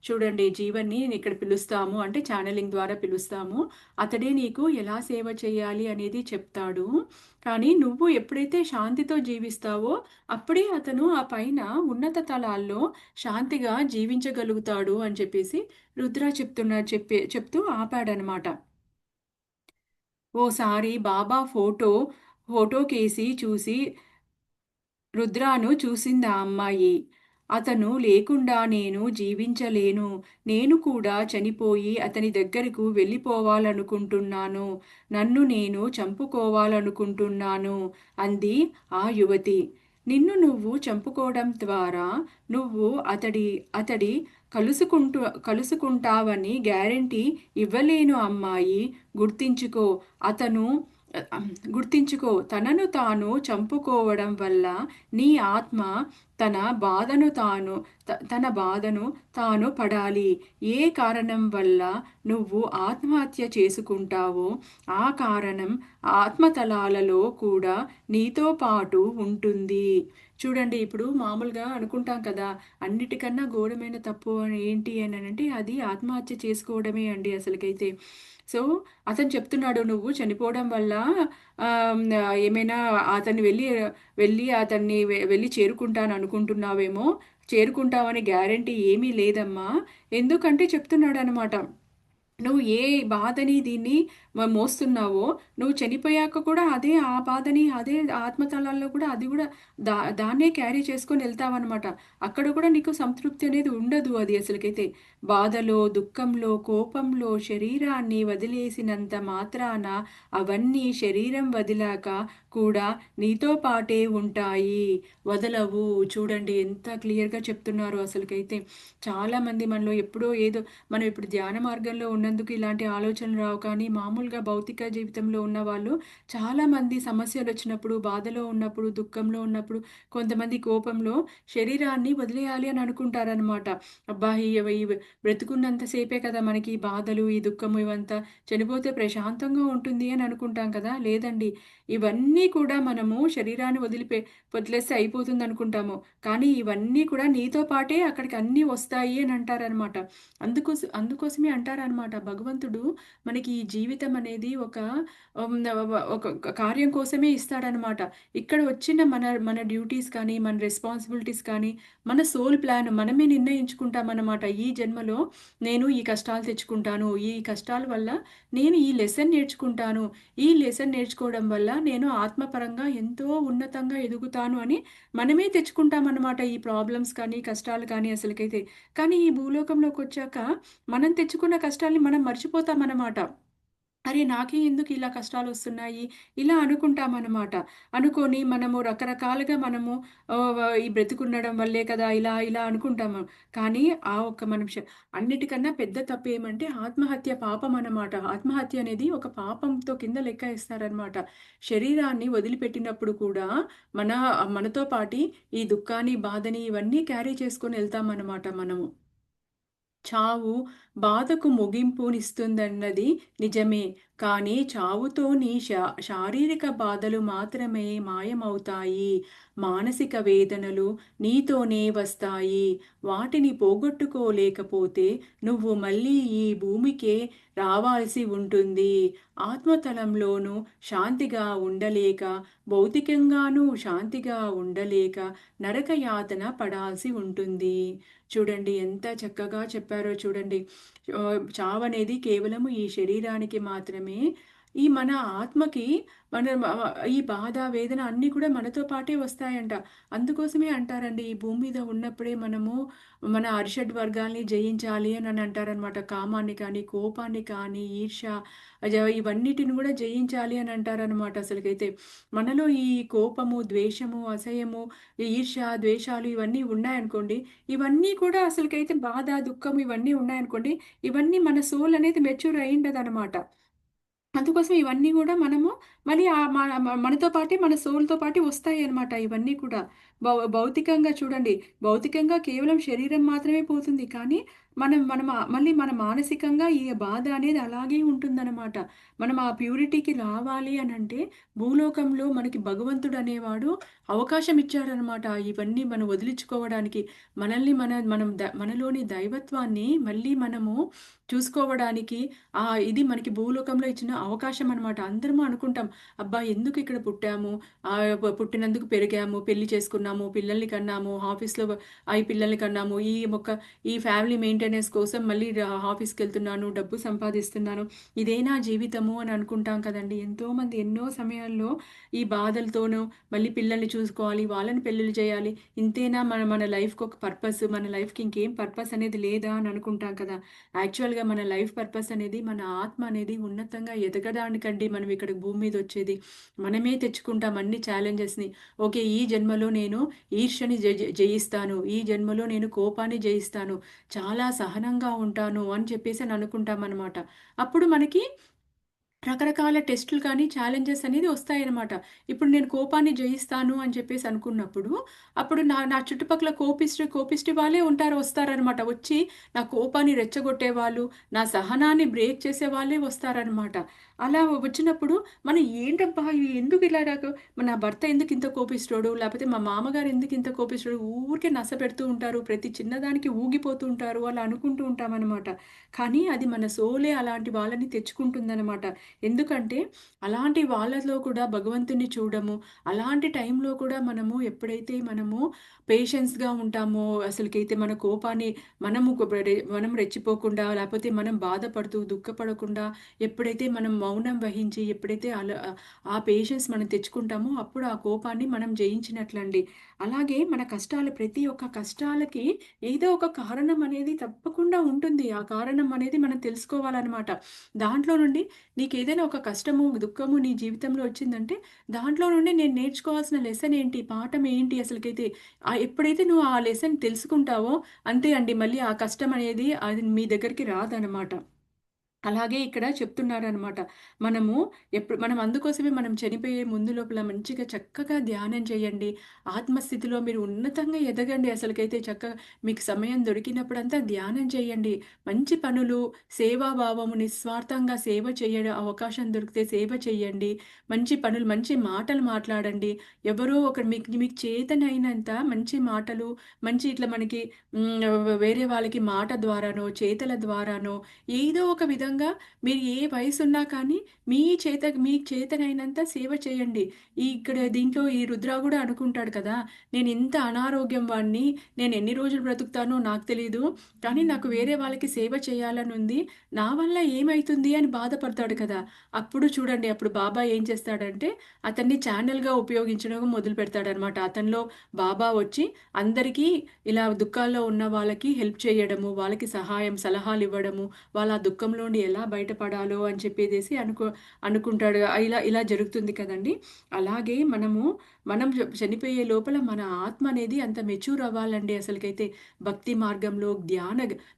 చూడండి, జీవన్ని ఇక్కడ పిలుస్తాము అంటే ఛానలింగ్ ద్వారా పిలుస్తాము. అతడే నీకు ఎలా సేవ చేయాలి అనేది చెప్తాడు. కానీ నువ్వు ఎప్పుడైతే శాంతితో జీవిస్తావో అప్పుడే అతను ఆ పైన ఉన్నత తలాల్లో శాంతిగా జీవించగలుగుతాడు అని చెప్పేసి రుద్ర చెప్తూ ఆపాడనమాట. ఓసారి బాబా ఫోటోకేసి చూసి రుద్రాను చూసిందా అమ్మాయి. అతను లేకుండా నేను జీవించలేను. నేను కూడా చనిపోయి అతని దగ్గరకు వెళ్ళిపోవాలనుకుంటున్నాను. నన్ను నేను చంపుకోవాలనుకుంటున్నాను అంది ఆ యువతి. నిన్ను నువ్వు చంపుకోవడం ద్వారా నువ్వు అతడి కలుసుకుంటావని గ్యారెంటీ ఇవ్వలేను అమ్మాయి. గుర్తించుకో అతను గుర్తించుకో, తనను తాను చంపుకోవడం వల్ల నీ ఆత్మ తన బాధను తాను తన బాధను తాను పడాలి. ఏ కారణం వల్ల నువ్వు ఆత్మహత్య చేసుకుంటావో ఆ కారణం ఆత్మతలాలలో కూడా నీతో పాటు ఉంటుంది. చూడండి, ఇప్పుడు మామూలుగా అనుకుంటాం కదా, అన్నిటికన్నా ఘోరమైన తప్పు అని ఏంటి అని అంటే అది ఆత్మహత్య చేసుకోవడమే అండి అసలుకైతే. సో అతను చెప్తున్నాడు, నువ్వు చనిపోవడం వల్ల ఏమైనా అతన్ని వెళ్ళి చేరుకుంటాను అనుకుంటున్నావేమో. చేరుకుంటావని గ్యారంటీ ఏమీ లేదమ్మా. ఎందుకంటే చెప్తున్నాడు అనమాట, నువ్వు ఏ బాధని దీన్ని మోస్తున్నావో నువ్వు చనిపోయాక కూడా అదే ఆ బాధని అదే ఆత్మతలాల్లో కూడా అది కూడా దాన్నే క్యారీ చేసుకొని వెళ్తావన్నమాట. అక్కడ కూడా నీకు సంతృప్తి అనేది ఉండదు. అది అసలుకైతే బాధలో, దుఃఖంలో, కోపంలో శరీరాన్ని వదిలేసినంత మాత్రాన అవన్నీ శరీరం వదిలాక కూడా నీతో పాటే ఉంటాయి, వదలవు. చూడండి ఎంత క్లియర్గా చెప్తున్నారు అసలుకైతే. చాలామంది మనలో ఎప్పుడో ఏదో మనం ఇప్పుడు ధ్యాన మార్గంలో ఉన్నందుకు ఇలాంటి ఆలోచనలు రావు. కానీ మామూలుగా భౌతిక జీవితంలో ఉన్న వాళ్ళు చాలామంది సమస్యలు వచ్చినప్పుడు, బాధలో ఉన్నప్పుడు, దుఃఖంలో ఉన్నప్పుడు, కొంతమంది కోపంలో శరీరాన్ని వదిలేయాలి అని అనుకుంటారనమాట. అబ్బా ఈ బ్రతుకున్నంత సేపే కదా మనకి ఈ బాధలు, ఈ దుఃఖము ఇవంతా, చనిపోతే ప్రశాంతంగా ఉంటుంది అని అనుకుంటాం కదా. లేదండి, ఇవన్నీ కూడా మనము శరీరాన్ని వదిలేస్తే అయిపోతుంది అనుకుంటాము. కానీ ఇవన్నీ కూడా నీతో పాటే అక్కడికి అన్నీ వస్తాయి అని అంటారనమాట. అందుకోసమే అంటారనమాట, భగవంతుడు మనకి ఈ జీవితం అనేది ఉమ్, ఒక కార్యం కోసమే ఇస్తాడనమాట. ఇక్కడ వచ్చిన మన మన డ్యూటీస్ కానీ, మన రెస్పాన్సిబిలిటీస్ కానీ, మన సోల్ ప్లాన్ మనమే నిర్ణయించుకుంటామన్నమాట. ఈ జన్మలో నేను ఈ కష్టాలు తెచ్చుకుంటాను, ఈ కష్టాల వల్ల నేను ఈ లెసన్ నేర్చుకుంటాను, ఈ లెసన్ నేర్చుకోవడం వల్ల నేను ఆత్మపరంగా ఎంతో ఉన్నతంగా ఎదుగుతాను అని మనమే తెచ్చుకుంటామన్నమాట. ఈ ప్రాబ్లమ్స్ కానీ, కష్టాలు కానీ అసలుకైతే. కానీ ఈ భూలోకంలోకి వచ్చాక మనం తెచ్చుకున్న కష్టాల్ని మనం మర్చిపోతామన్నమాట. అరే నాకే ఎందుకు ఇలా కష్టాలు వస్తున్నాయి, ఇలా అనుకుంటామన్నమాట. అనుకొని మనము రకరకాలుగా ఈ బ్రతికుండడం వల్లే కదా ఇలా ఇలా అనుకుంటాము. కానీ ఆ ఒక్క అన్నిటికన్నా పెద్ద తప్పు ఏమంటే ఆత్మహత్య పాపం అన్నమాట. ఆత్మహత్య అనేది ఒక పాపంతో కింద లెక్క ఇస్తారనమాట. శరీరాన్ని వదిలిపెట్టినప్పుడు కూడా మన మనతో పాటి ఈ దుఃఖాన్ని, బాధని ఇవన్నీ క్యారీ చేసుకొని వెళ్తామన్నమాట మనము. చావు బాధకు ముగింపునిస్తుందన్నది నిజమే. కానీ చావుతో నీ శారీరక బాధలు మాత్రమే మాయమవుతాయి. మానసిక వేదనలు నీతోనే వస్తాయి. వాటిని పోగొట్టుకోలేకపోతే నువ్వు మళ్ళీ ఈ భూమికే రావాల్సి ఉంటుంది. ఆత్మతలంలోనూ శాంతిగా ఉండలేక, భౌతికంగానూ శాంతిగా ఉండలేక నరకయాతన పడాల్సి ఉంటుంది. చూడండి ఎంత చక్కగా చెప్పారో చూడండి. చావనేది కేవలము ఈ శరీరానికి మాత్రమే. ఈ మన ఆత్మకి ఈ బాధ, వేదన అన్నీ కూడా మనతో పాటే వస్తాయంట. అందుకోసమే అంటారండి, ఈ భూమి మీద ఉన్నప్పుడే మనము మన అరిషడ్ వర్గాల్ని జయించాలి అని అంటారనమాట. కామాన్ని కానీ, కోపాన్ని కానీ, ఇవన్నిటిని కూడా జయించాలి అని అంటారనమాట. అసలుకైతే మనలో ఈ కోపము, ద్వేషము, అసహ్యము, ద్వేషాలు ఇవన్నీ ఉన్నాయనుకోండి, ఇవన్నీ కూడా అసలుకైతే బాధ, దుఃఖం ఇవన్నీ ఉన్నాయనుకోండి, ఇవన్నీ మన సోల్ అనేది మెచ్యూర్ అయ్యిండదనమాట. అందుకోసం ఇవన్నీ గూడా మనము మళ్ళీ మనతో పాటే మన సోల్‌తో పాటే వస్తాయన్నమాట ఇవన్నీ కూడా. భౌతికంగా చూడండి, భౌతికంగా కేవలం శరీరం మాత్రమే పోతుంది. కానీ మళ్ళీ మన మానసికంగా ఈ బాధ అనేది అలాగే ఉంటుందన్నమాట. మనం ఆ ప్యూరిటీకి రావాలి అనంటే భూలోకంలో మనకి భగవంతుడనేవాడు అవకాశం ఇచ్చాడన్నమాట. ఇవన్నీ మనం వదిలించుకోవడానికి. మనల్ని మనలోని దైవత్వాన్ని మళ్ళీ మనము చూసుకోవడానికి ఇది మనకి భూలోకంలో ఇచ్చిన అవకాశం అనమాట. అందరము అనుకుంటాం, అబ్బా! ఎందుకు ఇక్కడ పుట్టాము? పుట్టినందుకు పెరిగాము, పెళ్లి చేసుకున్నాము, పిల్లల్ని కన్నాము, ఆఫీస్‌లో పిల్లల్ని కన్నాము. ఈ ఫ్యామిలీ మెయింటెనెన్స్ కోసం మళ్ళీ ఆఫీస్‌కెళ్తున్నాను, డబ్బు సంపాదిస్తున్నాను. ఇదేనా జీవితము అని అనుకుంటాం కదండీ! ఎంతోమంది ఎన్నో సమయాల్లో ఈ బాధలతోనూ మళ్ళీ పిల్లల్ని చూసుకోవాలి, వాళ్ళని పెళ్ళిళ్ళు చేయాలి. ఇంతేనా మన లైఫ్‌కి ఒక పర్పస్, మన లైఫ్‌కి ఇంకేం పర్పస్ అనేది లేదా అని అనుకుంటాం కదా! యాక్చువల్‌గా మన లైఫ్ పర్పస్ అనేది మన ఆత్మ అనేది ఉన్నతంగా ఎదగడానికండి మనం ఇక్కడికి భూమి మీద వచ్చేది. మనమే తెచ్చుకుంటాం అన్ని ఛాలెంజెస్‌ని. ఓకే. ఈ జన్మలో నేను ఈర్ష్యని జయిస్తాను. ఈ జన్మలో నేను కోపాన్ని జయిస్తాను. చాలా సహనంగా ఉంటాను అని చెప్పేసి అనుకుంటామనమాట. అప్పుడు మనకి రకరకాల టెస్టులు కానీ, ఛాలెంజెస్ అనేది వస్తాయన్నమాట. ఇప్పుడు నేను కోపాన్ని జయిస్తాను అని చెప్పేసి అనుకున్నప్పుడు, అప్పుడు నా నా చుట్టుపక్కల కోపిష్టి వాళ్ళే వస్తారనమాట. వచ్చి నా కోపాన్ని రెచ్చగొట్టేవాళ్ళు, నా సహనాన్ని బ్రేక్ చేసే వాళ్ళే వస్తారనమాట. అలా వచ్చినప్పుడు మనం ఏంటబ్బా! ఎందుకు ఇలాగ నా భర్త ఎందుకు ఇంత కోపిష్టోడు? లేకపోతే మా మామగారు ఎందుకు ఇంత కోపిష్టోడు? ఊరికే నసపెడుతూ ఉంటారు. ప్రతి చిన్నదానికి ఊగిపోతూ ఉంటారు. అలా అనుకుంటూ ఉంటామనమాట. కానీ అది మన సోలే అలాంటి వాళ్ళని తెచ్చుకుంటుందనమాట. ఎందుకంటే, అలాంటి వాళ్ళలో కూడా భగవంతుడిని చూడము, అలాంటి టైంలో కూడా ఎప్పుడైతే మనము పేషెన్స్‌గా ఉంటామో, అసలకైతే మన కోపాన్ని మనం రెచ్చిపోకుండా, లేపోతే మనం బాధపడుతూ, దుఃఖపడకుండా, ఎప్పుడైతే మనం మౌనం వహించి, ఎప్పుడైతే ఆ పేషెన్స్ మనం తెచ్చుకుంటామో, అప్పుడు ఆ కోపాన్ని మనం జయించినట్లండి. అలాగే మన కష్టాలు ప్రతి ఒక్క కష్టాలకి ఏదో ఒక కారణం అనేది తప్పకుండా ఉంటుంది. ఆ కారణం అనేది మనం తెలుసుకోవాలనమాట. దాంట్లో నుండి నీకేదైనా ఒక కష్టము, దుఃఖము నీ జీవితంలో వచ్చిందంటే, దాంట్లో నుండి నేను నేర్చుకోవాల్సిన లెసన్ ఏంటి? పాఠం ఏంటి అసలకైతే? ఎప్పుడైతే నువ్వు ఆ లెసన్ తెలుసుకుంటావో, అంతే అండి. మళ్ళీ ఆ కష్టం అనేది అది మీ దగ్గరికి రాదనమాట. అలాగే ఇక్కడ చెప్తున్నారనమాట. మనం అందుకోసమే మనం చనిపోయే ముందు లోపల మంచిగా చక్కగా ధ్యానం చేయండి. ఆత్మస్థితిలో మీరు ఉన్నతంగా ఎదగండి అసలకైతే చక్కగా మీకు సమయం దొరికినప్పుడంతా ధ్యానం చేయండి. మంచి పనులు, సేవాభావము, నిస్వార్థంగా సేవ చేయడం అవకాశం దొరికితే సేవ చేయండి. మంచి పనులు, మంచి మాటలు మాట్లాడండి. ఎవరో ఒకరు మీకు మీకు చేతనైనంత మంచి మాటలు, మంచి ఇట్లా మనకి వేరే వాళ్ళకి మాట ద్వారానో, చేతల ద్వారానో ఏదో ఒక విధంగా మీరు ఏ వయసున్నా కానీ మీకు చేతనైనంత సేవ చేయండి. ఇక్కడ దీంట్లో ఈ రుద్ర గూడా అనుకుంటాడు కదా! నేను ఇంత అనారోగ్యం వాడిని, నేను ఎన్ని రోజులు బ్రతుకుతానో నాకు తెలీదు. కానీ నాకు వేరే వాళ్ళకి సేవ చేయాలనుంది. నా వల్ల ఏమైతుంది అని బాధపడతాడు కదా! అప్పుడు బాబా ఏం చేస్తాడంటే అతన్ని ఛానెల్‌గా ఉపయోగించడం మొదలుపెడతాడనమాట. అతనిలో బాబా వచ్చి అందరికీ ఇలా దుఃఖాల్లో ఉన్న వాళ్ళకి హెల్ప్ చేయడము, వాళ్ళకి సలహాలివ్వడము, వాళ్ళ ఆ దుఃఖంలో నుండి ఎలా బయటపడాలో అని చెప్పేసేసి అనుకుంటాడు. ఇలా జరుగుతుంది కదండీ! అలాగే మనం చనిపోయే లోపల మన ఆత్మ అనేది అంత మెచ్యూర్ అవ్వాలండి అసలకైతే. భక్తి మార్గంలో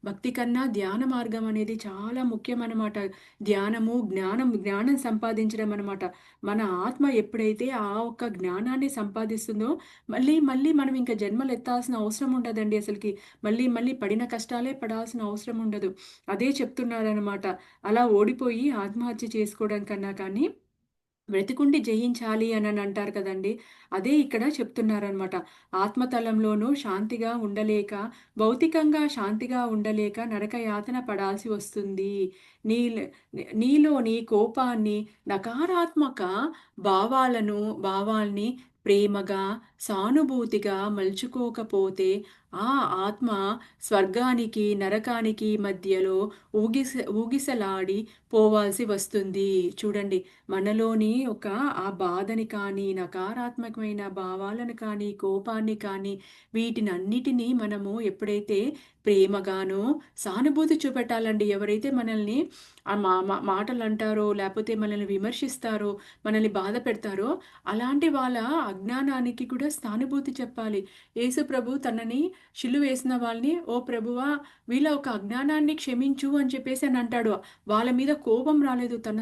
భక్తి కన్నా ధ్యాన మార్గం అనేది చాలా ముఖ్యమనమాట. జ్ఞానం సంపాదించడం అనమాట. మన ఆత్మ ఎప్పుడైతే ఆ ఒక్క జ్ఞానాన్ని సంపాదిస్తుందో మళ్ళీ మనం ఇంక జన్మలెత్తాల్సిన అవసరం ఉండదండి అసలకి. మళ్ళీ పడిన కష్టాలే పడాల్సిన అవసరం ఉండదు. అదే చెప్తున్నారనమాట. అలా ఓడిపోయి ఆత్మహత్య చేసుకోవడం కన్నా కానీ బ్రతికుండి జయించాలి అనని అంటారు కదండీ! అదే ఇక్కడ చెప్తున్నారనమాట. ఆత్మతలంలోనూ శాంతిగా ఉండలేక, భౌతికంగా శాంతిగా ఉండలేక నరకయాతన పడాల్సి వస్తుంది. నీల్ నీలోని కోపాన్ని, నకారాత్మక భావాల్ని ప్రేమగా, సానుభూతిగా మలుచుకోకపోతే ఆ ఆత్మ స్వర్గానికి, నరకానికి మధ్యలో ఊగిసలాడి పోవాల్సి వస్తుంది. చూడండి. మనలోని ఆ బాధని కానీ, నకారాత్మకమైన భావాలను కానీ, కోపాన్ని కానీ, వీటినన్నిటినీ మనము ఎప్పుడైతే ప్రేమగానో, సానుభూతి చూపెట్టాలండి. ఎవరైతే మనల్ని మాటలంటారో, లేపోతే మనల్ని విమర్శిస్తారో, మనల్ని బాధ పెడతారో, అలాంటి వాళ్ళ అజ్ఞానానికి కూడా సానుభూతి చెప్పాలి. యేసు ప్రభు తనని వేసిన వాళ్ళని, ఓ ప్రభువా వీళ్ళ ఒక అజ్ఞానాన్ని క్షమించు అని చెప్పేసి అని అంటాడు. వాళ్ళ మీద కోపం రాలేదు. తన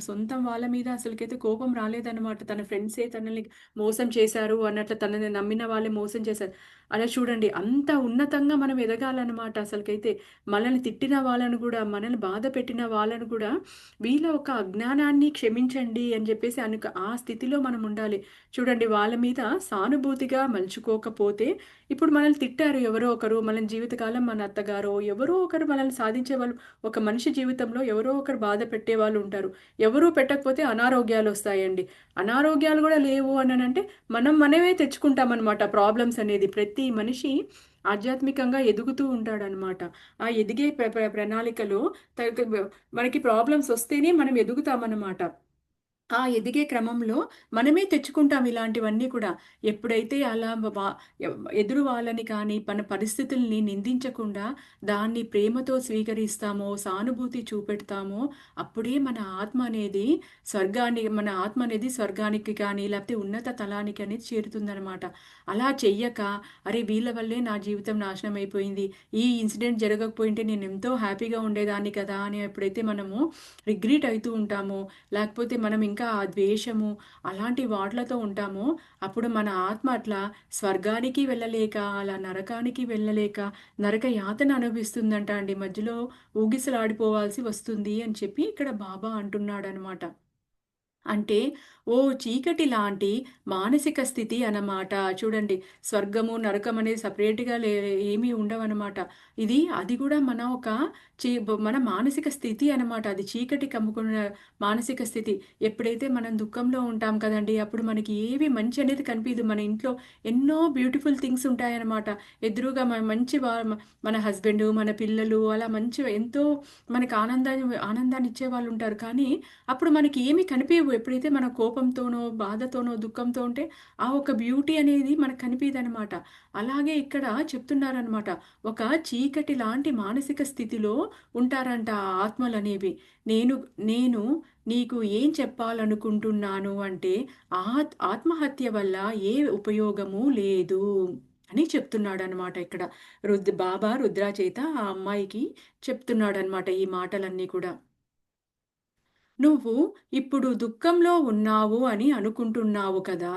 సొంతం వాళ్ళ మీద అసలుకైతే కోపం రాలేదన్నమాట. తన ఫ్రెండ్సే తనని మోసం చేశారు అన్నట్లు, తనని నమ్మిన వాళ్ళే మోసం చేశారు. అలా చూడండి, అంత ఉన్నతంగా మనం ఎదగాలన్నమాట అసలుకైతే. మనల్ని తిట్టిన వాళ్ళను కూడా, మనల్ని బాధ పెట్టిన వాళ్ళను కూడా వీళ్ళ ఒక అజ్ఞానాన్ని క్షమించండి అని చెప్పేసి ఆ స్థితిలో మనం ఉండాలి. చూడండి, వాళ్ళ మీద సానుభూతిగా మలుచుకోకపోతే, ఇప్పుడు మనల్ని తిట్టారు ఎవరో ఒకరు, మన జీవితకాలం మన అత్తగారో ఎవరో ఒకరు మనల్ని సాధించే వాళ్ళు, ఒక మనిషి జీవితంలో ఎవరో ఒకరు బాధ పెట్టే వాళ్ళు ఉంటారు. ఎవరూ పెట్టకపోతే అనారోగ్యాలు వస్తాయండి. అనారోగ్యాలు కూడా లేవు అని అంటే మనమే తెచ్చుకుంటామన్నమాట ప్రాబ్లమ్స్ అనేది. ప్రతి మనిషి ఆధ్యాత్మికంగా ఎదుగుతూ ఉంటాడనమాట. ఆ ఎదిగే ప్రణాళికలో మనకి ప్రాబ్లమ్స్ వస్తేనే మనం ఎదుగుతామన్నమాట. ఆ ఎదిగే క్రమంలో మనమే తెచ్చుకుంటాం ఇలాంటివన్నీ కూడా. ఎప్పుడైతే అలా ఎదురు వాళ్ళని కానీ, మన పరిస్థితుల్ని నిందించకుండా దాన్ని ప్రేమతో స్వీకరిస్తామో, సానుభూతి చూపెడతామో, అప్పుడే మన ఆత్మ అనేది స్వర్గానికి కానీ, లేకపోతే ఉన్నత తలానికి అనేది చేరుతుందనమాట. అలా చెయ్యక, అరే వీళ్ళ వల్లే నా జీవితం నాశనం అయిపోయింది, ఈ ఇన్సిడెంట్ జరగకపోయింటే నేను ఎంతో హ్యాపీగా ఉండేదాన్ని కదా అని ఎప్పుడైతే మనము రిగ్రెట్ అవుతూ ఉంటామో, లేకపోతే మనం ఇంకా ఆ ద్వేషము అలాంటి వాటిలతో ఉంటామో, అప్పుడు మన ఆత్మ అట్లా స్వర్గానికి వెళ్ళలేక, అలా నరకానికి వెళ్ళలేక నరక యాతన అనుభవిస్తుందంట అండి. మధ్యలో ఊగిసలాడిపోవాల్సి వస్తుంది అని చెప్పి ఇక్కడ బాబా అంటున్నాడనమాట. అంటే ఓ చీకటి లాంటి మానసిక స్థితి అన్నమాట. చూడండి, స్వర్గము, నరకం అనేది సపరేట్‌గా ఏమీ ఉండవనమాట. అది కూడా మన మానసిక స్థితి అనమాట. అది చీకటి కమ్ముకున్న మానసిక స్థితి. ఎప్పుడైతే మనం దుఃఖంలో ఉంటాం కదండీ! అప్పుడు మనకి ఏవి మంచి అనేది కనిపియదు. మన ఇంట్లో ఎన్నో బ్యూటిఫుల్ థింగ్స్ ఉంటాయన్నమాట. ఎదురుగా మన హస్బెండు, మన పిల్లలు అలా మంచిగా ఎంతో మనకు ఆనందాన్ని ఇచ్చేవాళ్ళు ఉంటారు. కానీ అప్పుడు మనకి ఏమి కనిపియవు. ఎప్పుడైతే మన కోపంతోనో, బాధతోనో, దుఃఖంతో ఉంటే ఆ ఒక బ్యూటీ అనేది మనకు కనిపియదనమాట. అలాగే ఇక్కడ చెప్తున్నారనమాట. ఒక చీకటి లాంటి మానసిక స్థితిలో ఉంటారంట ఆ ఆత్మలనేవి. నేను నేను నీకు ఏం చెప్పాలనుకుంటున్నాను అంటే, ఆత్మహత్య వల్ల ఏ ఉపయోగము లేదు అని చెప్తున్నాడనమాట ఇక్కడ. బాబా రుద్రా చేత ఆ అమ్మాయికి చెప్తున్నాడనమాట ఈ మాటలన్నీ కూడా. నువ్వు ఇప్పుడు దుఃఖంలో ఉన్నావు అని అనుకుంటున్నావు కదా!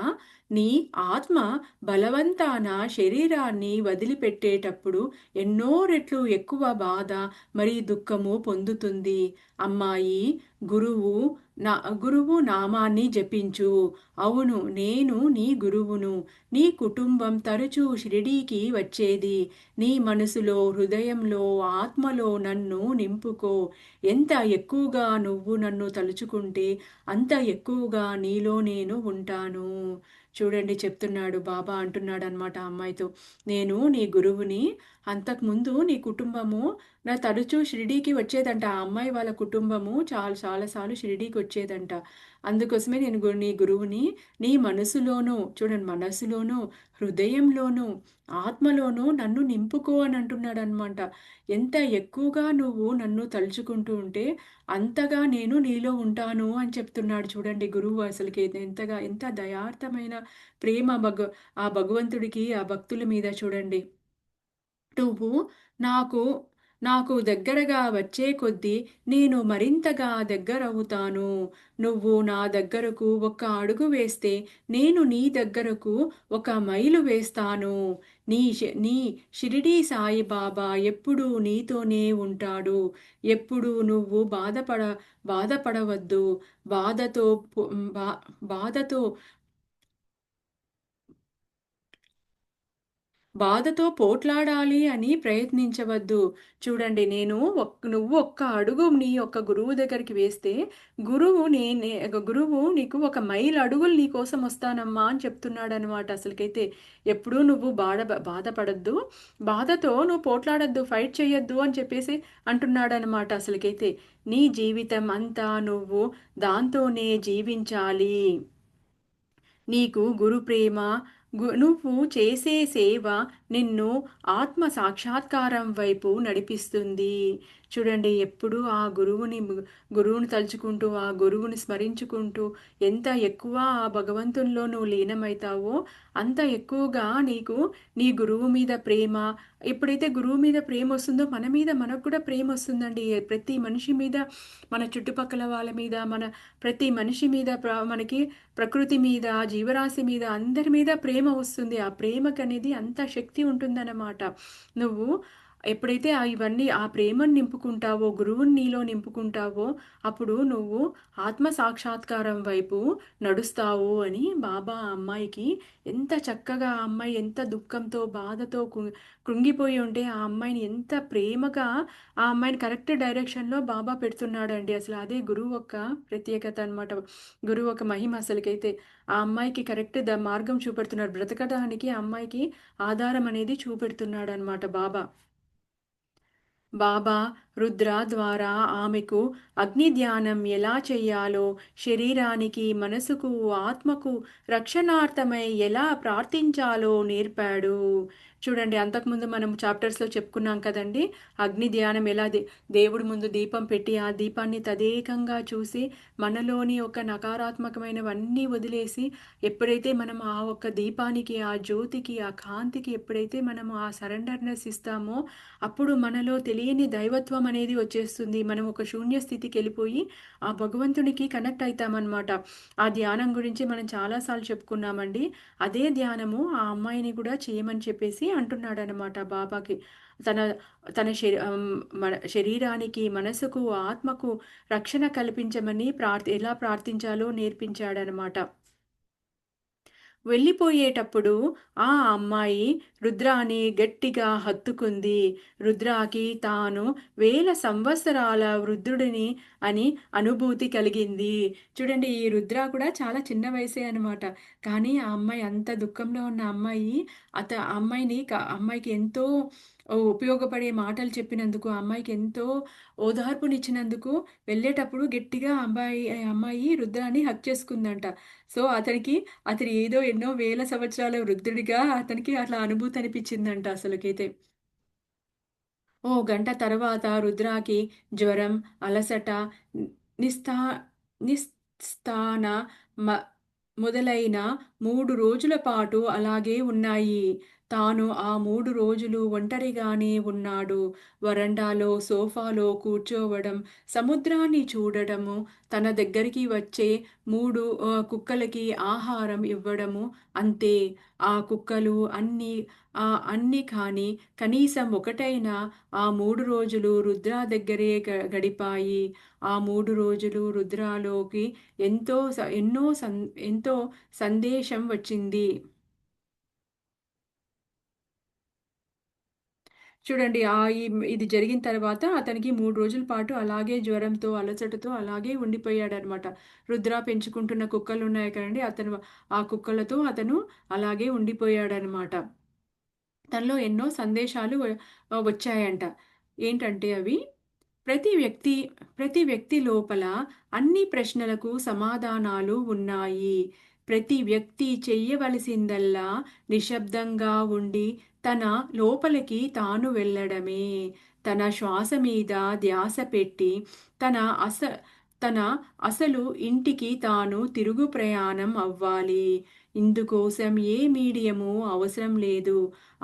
నీ ఆత్మ బలవంతాన శరీరాన్ని వదిలిపెట్టేటప్పుడు ఎన్నో రెట్లు ఎక్కువ బాధ మరియు దుఃఖము పొందుతుంది. అమ్మాయి, గురువు నా గురువు నామాన్ని జపించు. అవును, నేను నీ గురువును. నీ కుటుంబం తరచూ షిరిడీకి వచ్చేది. నీ మనసులో, హృదయంలో, ఆత్మలో నన్ను నింపుకో. ఎంత ఎక్కువగా నువ్వు నన్ను తలుచుకుంటే అంత ఎక్కువగా నీలో నేను ఉంటాను. చూడండి, చెప్తున్నాడు బాబా, అంటున్నాడు అనమాట ఆ అమ్మాయితో. నేను నీ గురువుని. అంతకుముందు నీ కుటుంబము నా తరచూ షిరిడీకి వచ్చేదంట. ఆ అమ్మాయి వాళ్ళ కుటుంబము చాలాసార్లు షిరిడీకి వచ్చేదంట. అందుకోసమే నేను నీ గురువుని. నీ మనసులోనూ, చూడండి, మనసులోనూ, హృదయంలోనూ, ఆత్మలోనూ నన్ను నింపుకో అని అంటున్నాడు అనమాట. ఎంత ఎక్కువగా నువ్వు నన్ను తలుచుకుంటూ ఉంటే అంతగా నేను నీలో ఉంటాను అని చెప్తున్నాడు. చూడండి, గురువు అసలుకి ఎంత దయార్థమైన ప్రేమ ఆ భగవంతుడికి ఆ భక్తుల మీద చూడండి. నువ్వు నాకు నాకు దగ్గరగా వచ్చే కొద్దీ నేను మరింతగా దగ్గరవుతాను. నువ్వు నా దగ్గరకు ఒక అడుగు వేస్తే నేను నీ దగ్గరకు ఒక మైలు వేస్తాను. నీ షిరిడీ సాయిబాబా ఎప్పుడూ నీతోనే ఉంటాడు. ఎప్పుడూ నువ్వు బాధపడవద్దు. బాధతో పొ- బా బాధతో బాధతో పోట్లాడాలి అని ప్రయత్నించవద్దు. చూడండి, నువ్వు ఒక్క అడుగు నీ యొక్క గురువు దగ్గరికి వేస్తే, గురువు నీకు ఒక మైలు అడుగులు నీ కోసం వస్తానమ్మా అని చెప్తున్నాడనమాట. అసలుకైతే ఎప్పుడూ నువ్వు బాధపడద్దు, బాధతో నువ్వు పోట్లాడద్దు, ఫైట్ చేయొద్దు అని చెప్పేసి అంటున్నాడనమాట. అసలుకైతే నీ జీవితం అంతా నువ్వు దాంతోనే జీవించాలి. నీకు గురు ప్రేమ, నువ్వు చేసే సేవ నిన్ను ఆత్మ సాక్షాత్కారం వైపు నడిపిస్తుంది. చూడండి ఎప్పుడూ ఆ గురువుని తలుచుకుంటూ, ఆ గురువుని స్మరించుకుంటూ ఎంత ఎక్కువ ఆ భగవంతునిలో నువ్వు లీనమైతావో, అంత ఎక్కువగా నీకు నీ గురువు మీద ప్రేమ ఎప్పుడైతే గురువు మీద ప్రేమొస్తుందో, మన మీద మనకు కూడా ప్రేమొస్తుందండి. ప్రతి మనిషి మీద, మన చుట్టుపక్కల వాళ్ళ మీద, మన ప్రతి మనిషి మీద మనకి ప్రకృతి మీద, జీవరాశి మీద, అందరి మీద ప్రేమ వస్తుంది. ఆ ప్రేమకనేది అంత శక్తి ఉంటుందన్నమాట. నువ్వు ఎప్పుడైతే ఇవన్నీ ఆ ప్రేమను నింపుకుంటావో, గురువుని నీలో నింపుకుంటావో, అప్పుడు నువ్వు ఆత్మ సాక్షాత్కారం వైపు నడుస్తావు అని బాబా ఆ అమ్మాయికి ఎంత చక్కగా ఆ అమ్మాయి ఎంత దుఃఖంతో, బాధతో కృంగిపోయి ఉంటే ఆ అమ్మాయిని ఎంత ప్రేమగా ఆ అమ్మాయిని కరెక్ట్ డైరెక్షన్‌లో బాబా పెడుతున్నాడండి. అసలు అదే గురువు యొక్క ప్రత్యేకత అన్నమాట. గురువు యొక్క మహిమ అసలుకైతే. ఆ అమ్మాయికి కరెక్ట్ మార్గం చూపెడుతున్నాడు. బ్రతకడానికి ఆ అమ్మాయికి ఆధారం అనేది చూపెడుతున్నాడన్నమాట బాబా. బాబా రుద్ర ద్వారా ఆమెకు అగ్ని ధ్యానం ఎలా చెయ్యాలో, శరీరానికి, మనసుకు, ఆత్మకు రక్షణార్థమై ఎలా ప్రార్థించాలో నేర్పాడు. చూడండి అంతకుముందు మనం చాప్టర్స్‌లో చెప్పుకున్నాం కదండీ! అగ్ని ధ్యానం ఎలా దేవుడి ముందు దీపం పెట్టి, ఆ దీపాన్ని తదేకంగా చూసి, మనలోని ఒక నకారాత్మకమైనవన్నీ వదిలేసి, ఎప్పుడైతే మనం ఆ ఒక్క దీపానికి, ఆ జ్యోతికి, ఆ కాంతికి ఎప్పుడైతే మనం ఆ సరెండర్‌నెస్ ఇస్తామో, అప్పుడు మనలో తెలియని దైవత్వం అనేది వచ్చేస్తుంది. మనం ఒక శూన్య స్థితికెళ్ళిపోయి, ఆ భగవంతునికి కనెక్ట్ అయితామనమాట. ఆ ధ్యానం గురించి మనం చాలా సార్లు చెప్పుకున్నామండి. అదే ధ్యానము ఆ అమ్మాయిని కూడా చేయమని చెప్పేసి అంటున్నాడనమాట బాబాకి. తన తన మన శరీరానికి, మనసుకు, ఆత్మకు రక్షణ కల్పించమని ఎలా ప్రార్థించాలో నేర్పించాడనమాట. వెళ్ళిపోయేటప్పుడు ఆ అమ్మాయి రుద్రాని గట్టిగా హత్తుకుంది. రుద్రాకి తాను వేల సంవత్సరాల వృద్ధుడిని అని అనుభూతి కలిగింది. చూడండి ఈ రుద్ర కూడా చాలా చిన్న వయసే అనమాట. కానీ ఆ అమ్మాయి అంత దుఃఖంలో ఉన్న అమ్మాయి ఆ అమ్మాయికి ఎంతో ఉపయోగపడే మాటలు చెప్పినందుకు, ఆ అమ్మాయికి ఎంతో ఓదార్పునిచ్చినందుకు వెళ్ళేటప్పుడు గట్టిగా అమ్మాయి రుద్రాని హగ్ చేసుకుందంట. సో, అతను ఏదో ఎన్నో వేల సంవత్సరాల వృద్ధుడిగా అతనికి అట్లా అనుభూతి అనిపించిందంట అసలకైతే. ఓ గంట తర్వాత రుద్రాకి జ్వరం, అలసట, ని నిస్థా నిస్స్థాన మ మొదలైన 3 రోజుల పాటు అలాగే ఉన్నాయి. తాను ఆ 3 రోజులు ఒంటరిగానే ఉన్నాడు. వరండాలో, సోఫాలో కూర్చోవడం, సముద్రాన్ని చూడడము, తన దగ్గరికి వచ్చే 3 కుక్కలకి ఆహారం ఇవ్వడము అంతే. ఆ కుక్కలు అన్నీ కానీ కనీసం ఒకటైనా ఆ 3 రోజులు రుద్ర దగ్గరే గడిపాయి. ఆ 3 రోజులు రుద్రలోకి ఎంతో స ఎన్నో సం ఎంతో సందేశం వచ్చింది. చూడండి ఇది జరిగిన తర్వాత అతనికి 3 రోజుల పాటు అలాగే జ్వరంతో, అలసటతో అలాగే ఉండిపోయాడనమాట. రుద్ర పెంచుకుంటున్న కుక్కలున్నాయి కదండీ! ఆ కుక్కలతో అతను అలాగే ఉండిపోయాడనమాట. తనలో ఎన్నో సందేశాలు వచ్చాయంట. ఏంటంటే అవి ప్రతి వ్యక్తి ప్రతి వ్యక్తి లోపల అన్ని ప్రశ్నలకు సమాధానాలు ఉన్నాయి. ప్రతి వ్యక్తి చెయ్యవలసిందల్లా నిశ్శబ్దంగా ఉండి తన లోపలికి తాను వెళ్ళడమే. తన శ్వాస మీద ధ్యాస పెట్టి తన అస తన అసలు ఇంటికి తాను తిరుగు ప్రయాణం అవ్వాలి. ఇందుకోసం ఏ మీడియము అవసరం లేదు.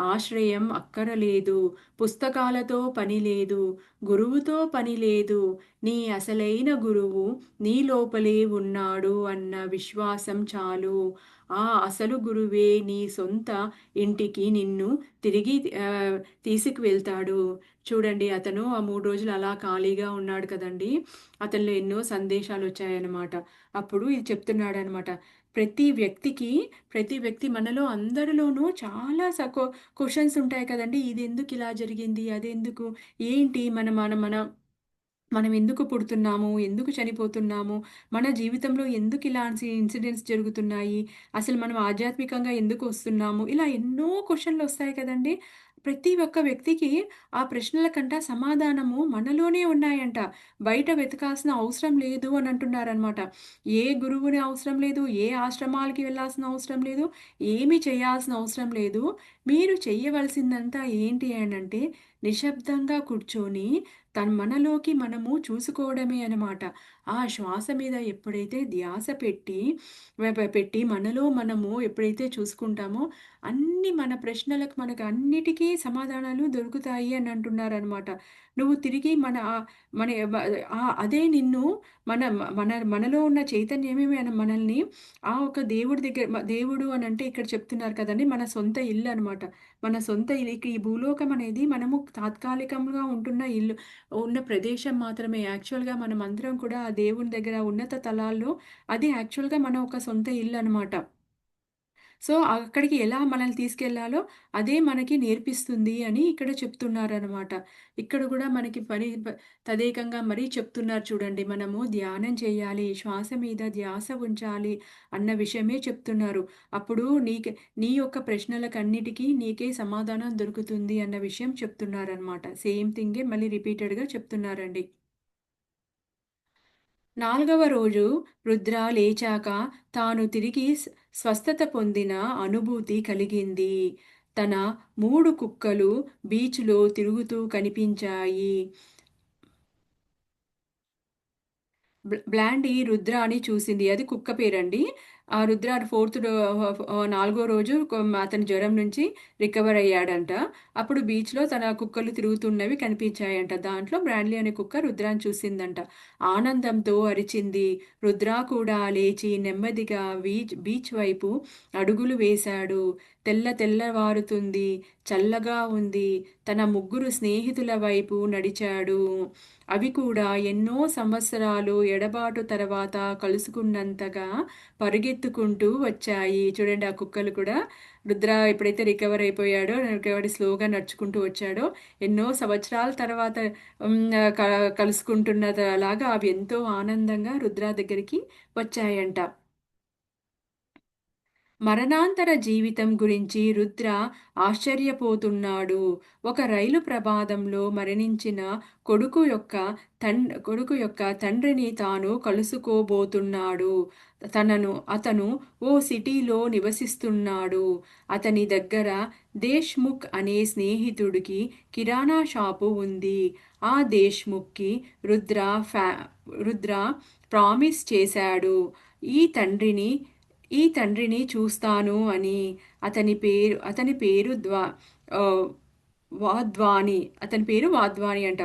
ఆశ్రయం అక్కరలేదు. పుస్తకాలతో పని లేదు. గురువుతో పని లేదు. నీ అసలైన గురువు నీ లోపలే ఉన్నాడు అన్న విశ్వాసం చాలు. ఆ అసలు గురువే నీ సొంత ఇంటికి నిన్ను తిరిగి తీసుకువెళ్తాడు. చూడండి అతను ఆ 3 రోజులు అలా ఖాళీగా ఉన్నాడు కదండీ! అతనిలో ఎన్నో సందేశాలొచ్చాయన్నమాట. అప్పుడు ఇది చెప్తున్నాడనమాట. ప్రతి వ్యక్తికి ప్రతి వ్యక్తి మనలో అందరిలోనూ చాలా క్వెషన్స్ ఉంటాయి కదండీ! ఇదెందుకిలా జరిగింది? అదెందుకు? ఏంటి మన మన మన మనం ఎందుకు పుడుతున్నాము? ఎందుకు చనిపోతున్నాము? మన జీవితంలో ఎందుకు ఇలాంటి ఇన్సిడెంట్స్ జరుగుతున్నాయి? అసలు మనం ఆధ్యాత్మికంగా ఎందుకు వస్తున్నాము? ఇలా ఎన్నో క్వెషన్‌లొస్తాయి కదండీ! ప్రతి ఒక్క వ్యక్తికి ఆ ప్రశ్నలకంట సమాధానము మనలోనే ఉన్నాయంట. బయట వెతకాల్సిన అవసరం లేదు అని అంటున్నారనమాట. ఏ గురువుని అవసరం లేదు. ఏ ఆశ్రమాలకి వెళ్ళాల్సిన అవసరం లేదు. ఏమి చేయాల్సిన అవసరం లేదు. మీరు చెయ్యవలసిందంతా ఏంటి అనంటే నిశ్శబ్దంగా కూర్చొని మనలోకి మనము చూసుకోవడమే అన్నమాట. ఆ శ్వాస మీద ఎప్పుడైతే ధ్యాస పెట్టి పెట్టి మనలో మనము ఎప్పుడైతే చూసుకుంటామో మన ప్రశ్నలకు మనకు అన్నిటికీ సమాధానాలు దొరుకుతాయి అని అంటున్నారనమాట. నువ్వు తిరిగి మన అదే నిన్ను మనలో ఉన్న చైతన్యమే మనల్ని ఆ ఒక దేవుడి దగ్గర దేవుడు అనంటే ఇక్కడ చెప్తున్నారు కదండీ! మన సొంత ఇల్లు అనమాట. మన సొంత ఇల్లు ఈ భూలోకం అనేది మనము తాత్కాలికంగా ఉంటున్న ఇల్లు. ఉన్న ప్రదేశం మాత్రమే. యాక్చువల్‌గా మనమందరం కూడా ఆ దేవుని దగ్గర ఉన్నత తలాల్లో అది యాక్చువల్‌గా మన ఒక సొంత ఇల్లనమాట. సో, అక్కడికి ఎలా మనల్ని తీసుకెళ్లాలో అదే మనకి నేర్పిస్తుంది అని ఇక్కడ చెప్తున్నారనమాట. ఇక్కడ గూడా మనకి తదేకంగా మరీ చెప్తున్నారు చూడండి. మనము ధ్యానం చేయాలి, శ్వాస మీద ధ్యాస ఉంచాలి అన్న విషయమే చెప్తున్నారు. అప్పుడు నీ యొక్క ప్రశ్నలకన్నిటికీ నీకే సమాధానం దొరుకుతుంది అన్న విషయం చెప్తున్నారనమాట. సేమ్ థింగే మళ్ళీ రిపీటెడ్‌గా చెప్తున్నారండి. నాల్గవ రోజు రుద్ర లేచాక తాను తిరిగి స్వస్థత పొందిన అనుభూతి కలిగింది. తన 3 కుక్కలు బీచ్‌లో తిరుగుతూ కనిపించాయి. బ్లాండీ రుద్ర అని చూసింది. అది కుక్క పేరండి. ఆ రుద్ర నాలుగో రోజు అతని జ్వరం నుంచి రికవర్ అయ్యాడంట. అప్పుడు బీచ్‌లో తన కుక్కలు తిరుగుతున్నవి కనిపించాయంట. దాంట్లో బ్రాండ్లీ అనే కుక్క రుద్రాని చూసిందంట. ఆనందంతో అరిచింది. రుద్ర కూడా లేచి నెమ్మదిగా బీచ్ వైపు అడుగులు వేశాడు. తెల్లవారుతుంది. చల్లగా ఉంది. తన ముగ్గురు స్నేహితుల వైపు నడిచాడు. అవి కూడా ఎన్నో సంవత్సరాలు ఎడబాటు తర్వాత కలుసుకున్నంతగా పరుగెత్తుకుంటూ వచ్చాయి. చూడండి ఆ కుక్కలు కూడా రుద్ర ఎప్పుడైతే రికవర్ అయిపోయాడో, రికవరీ స్లోగా నడుచుకుంటూ వచ్చాడో, ఎన్నో సంవత్సరాల తర్వాత హ్మ్. కలుసుకుంటున్నలాగా అవి ఎంతో ఆనందంగా రుద్ర దగ్గరికి వచ్చాయంట. మరణాంతర జీవితం గురించి రుద్ర ఆశ్చర్యపోతున్నాడు. ఒక రైలు ప్రమాదంలో మరణించిన కొడుకు యొక్క తండ్రిని తాను కలుసుకోబోతున్నాడు. అతను ఓ సిటీలో నివసిస్తున్నాడు. అతని దగ్గర దేశ్ముఖ్ అనే స్నేహితుడికి కిరాణా షాపు ఉంది. ఆ దేశ్ముఖ్‌కి రుద్ర ఫ్యా రుద్ర ప్రామిస్ చేశాడు. ఈ తండ్రిని ఈ తండ్రిని చూస్తాను అని. అతని పేరు ఆహ్, వాధ్వాని. అతని పేరు వాధ్వాని అంట.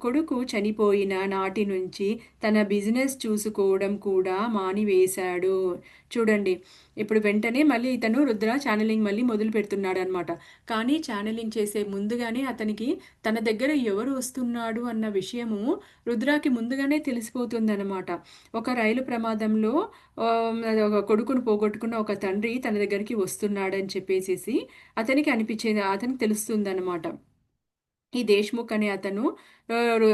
కొడుకు చనిపోయిన నాటి నుంచి తన బిజినెస్ చూసుకోవడం కూడా మానివేశాడు. చూడండి. ఇప్పుడు వెంటనే మళ్ళీ ఇతను రుద్ర ఛానెలింగ్ మళ్ళీ మొదలుపెడుతున్నాడనమాట. కానీ ఛానెలింగ్ చేసే ముందుగానే అతనికి తన దగ్గర ఎవరు వస్తున్నాడు అన్న విషయము రుద్రాకి ముందుగానే తెలిసిపోతుందనమాట. ఒక రైలు ప్రమాదంలో ఒక కొడుకును పోగొట్టుకున్న ఒక తండ్రి తన దగ్గరికి వస్తున్నాడని చెప్పేసేసి అతనికి తెలుస్తుందనమాట. ఈ దేశ్ముఖ్ అనే అతను ఆహ్, రు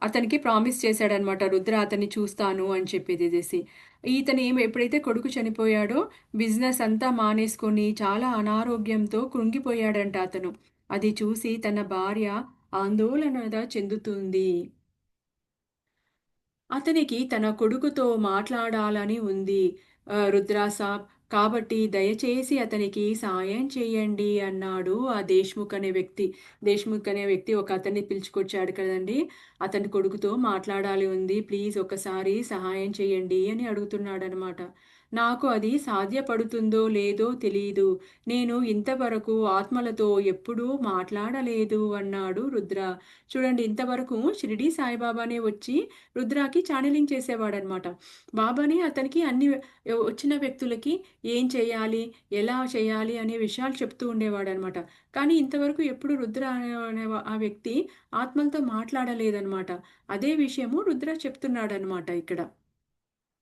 అతనికి ప్రామిస్ చేశాడనమాట. రుద్ర అతన్ని చూస్తాను అని చెప్పేసేసి. ఎప్పుడైతే కొడుకు చనిపోయాడో బిజినెస్ అంతా మానేసుకొని చాలా అనారోగ్యంతో కృంగిపోయాడంట అతను. అది చూసి తన భార్య ఆందోళన చెందుతుంది. అతనికి తన కొడుకుతో మాట్లాడాలని ఉంది. రుద్ర సాబ్. కాబట్టి దయచేసి అతనికి సాయం చేయండి అన్నాడు ఆ దేశ్ముఖ్ అనే వ్యక్తి ఒక అతన్ని పిలుచుకొచ్చాడు కదండీ! అతని కొడుకుతో మాట్లాడాలి ఉంది. ప్లీజ్ ఒకసారి సహాయం చేయండి అని అడుగుతున్నాడనమాట. నాకు అది సాధ్యపడుతుందో లేదో తెలీదు. నేను ఇంతవరకు ఆత్మలతో ఎప్పుడూ మాట్లాడలేదు అన్నాడు రుద్ర. చూడండి ఇంతవరకు షిరిడీ సాయిబాబానే వచ్చి రుద్రాకి ఛానెలింగ్ చేసేవాడనమాట. బాబానే అతనికి వచ్చిన వ్యక్తులకి ఏం చేయాలి, ఎలా చేయాలి అనే విషయాలు చెప్తూ ఉండేవాడనమాట. కానీ ఇంతవరకు ఎప్పుడు రుద్ర ఆ వ్యక్తి ఆత్మలతో మాట్లాడలేదనమాట. అదే విషయము రుద్ర చెప్తున్నాడనమాట ఇక్కడ.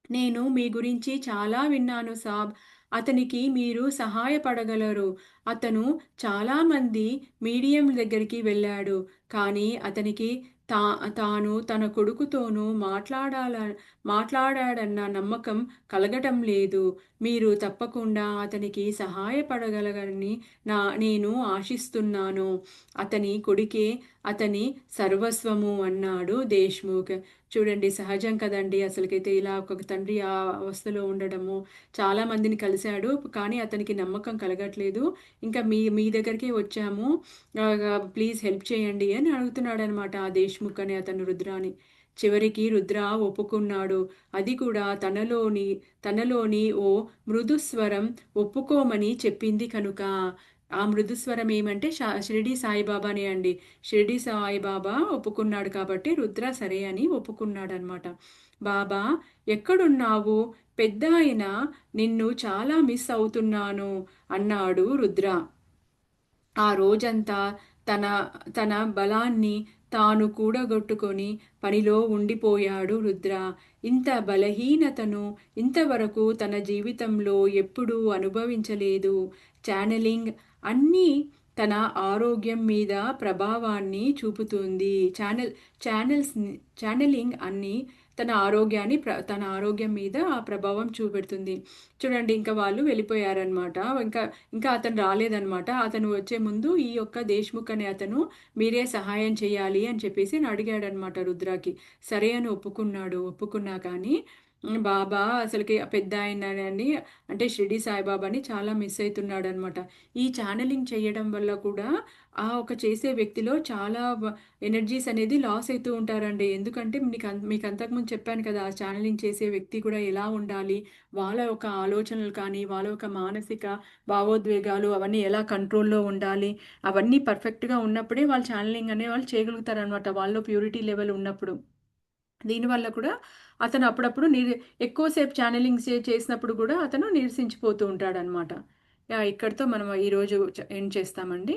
నేను మీ గురించి చాలా విన్నాను సాబ్. అతనికి మీరు సహాయపడగలరు. అతను చాలామంది మీడియంల దగ్గరికి వెళ్ళాడు. కానీ అతనికి తా తాను తన కొడుకుతోనూ మాట్లాడాడన్న నమ్మకం కలగటం లేదు. మీరు తప్పకుండా అతనికి సహాయపడగలరని నేను ఆశిస్తున్నాను. అతని కొడుకే అతని సర్వస్వము అన్నాడు దేశ్ముఖ్. చూడండి సహజం కదండీ! అసలకైతే ఇలా ఒక తండ్రి ఆ అవస్థలో ఉండడము. చాలా మందిని కలిసాడు. కానీ అతనికి నమ్మకం కలగట్లేదు. ఇంకా మీ మీ దగ్గరికే వచ్చాము. ప్లీజ్ హెల్ప్ చేయండి అని అడుగుతున్నాడనమాట ఆ దేశ్ముఖ్ అనే అతను రుద్రాని. చివరికి రుద్ర ఒప్పుకున్నాడు. అది కూడా తనలోని ఓ మృదుస్వరం ఒప్పుకోమని చెప్పింది కనుక. ఆ మృదుస్వరం ఏమంటే షిరిడీ సాయిబాబానే అండి. షిరిడీ సాయిబాబా ఒప్పుకున్నాడు కాబట్టి రుద్ర సరే అని ఒప్పుకున్నాడనమాట. బాబా ఎక్కడున్నావు? పెద్దాయన నిన్ను చాలా మిస్ అవుతున్నాను అన్నాడు రుద్ర. ఆ రోజంతా తన తన బలాన్ని తాను కూడగొట్టుకొని పనిలో ఉండిపోయాడు రుద్ర. ఇంత బలహీనతను ఇంతవరకు తన జీవితంలో ఎప్పుడూ అనుభవించలేదు. ఛానలింగ్ అన్నీ తన ఆరోగ్యం మీద ప్రభావాన్ని చూపుతుంది. ఛానల్స్ ఛానలింగ్ అన్నీ తన ఆరోగ్యం మీద ఆ ప్రభావం చూపెడుతుంది. చూడండి ఇంకా వాళ్ళు వెళ్ళిపోయారనమాట. ఇంకా ఇంకా అతను రాలేదనమాట. అతను వచ్చే ముందు ఈ యొక్క దేశ్ముఖ్ అనే అతను మీరే సహాయం చేయాలి అని చెప్పేసి అడిగాడనమాట రుద్రాకి. సరే అని ఒప్పుకున్నాడు. ఒప్పుకున్నా కానీ బాబా అసలుకి పెద్ద ఆయనని అంటే షిరిడి సాయిబాబాని చాలా మిస్ అవుతున్నాడనమాట. ఈ ఛానలింగ్ చేయడం వల్ల కూడా ఆ ఒక చేసే వ్యక్తిలో చాలా ఎనర్జీస్ అనేది లాస్ అవుతూ ఉంటారండి. ఎందుకంటే మీకు అంతకుముందు చెప్పాను కదా! ఆ ఛానలింగ్ చేసే వ్యక్తి కూడా ఎలా ఉండాలి? వాళ్ళ యొక్క ఆలోచనలు కానీ, వాళ్ళ యొక్క మానసిక భావోద్వేగాలు అవన్నీ ఎలా కంట్రోల్‌లో ఉండాలి? అవన్నీ పర్ఫెక్ట్‌గా ఉన్నప్పుడే వాళ్ళు ఛానలింగ్ అనేవాళ్ళు చేయగలుగుతారనమాట. వాళ్ళలో ప్యూరిటీ లెవెల్ ఉన్నప్పుడు. దీనివల్ల కూడా అతను అప్పుడప్పుడు ఎక్కువ సేపు ఛానలింగ్ చేసినప్పుడు కూడా అతను నీరసించిపోతూ ఉంటాడనమాట. యాహ్! ఇక్కడితో మనం ఈరోజు ఎండ్ చేస్తామండి.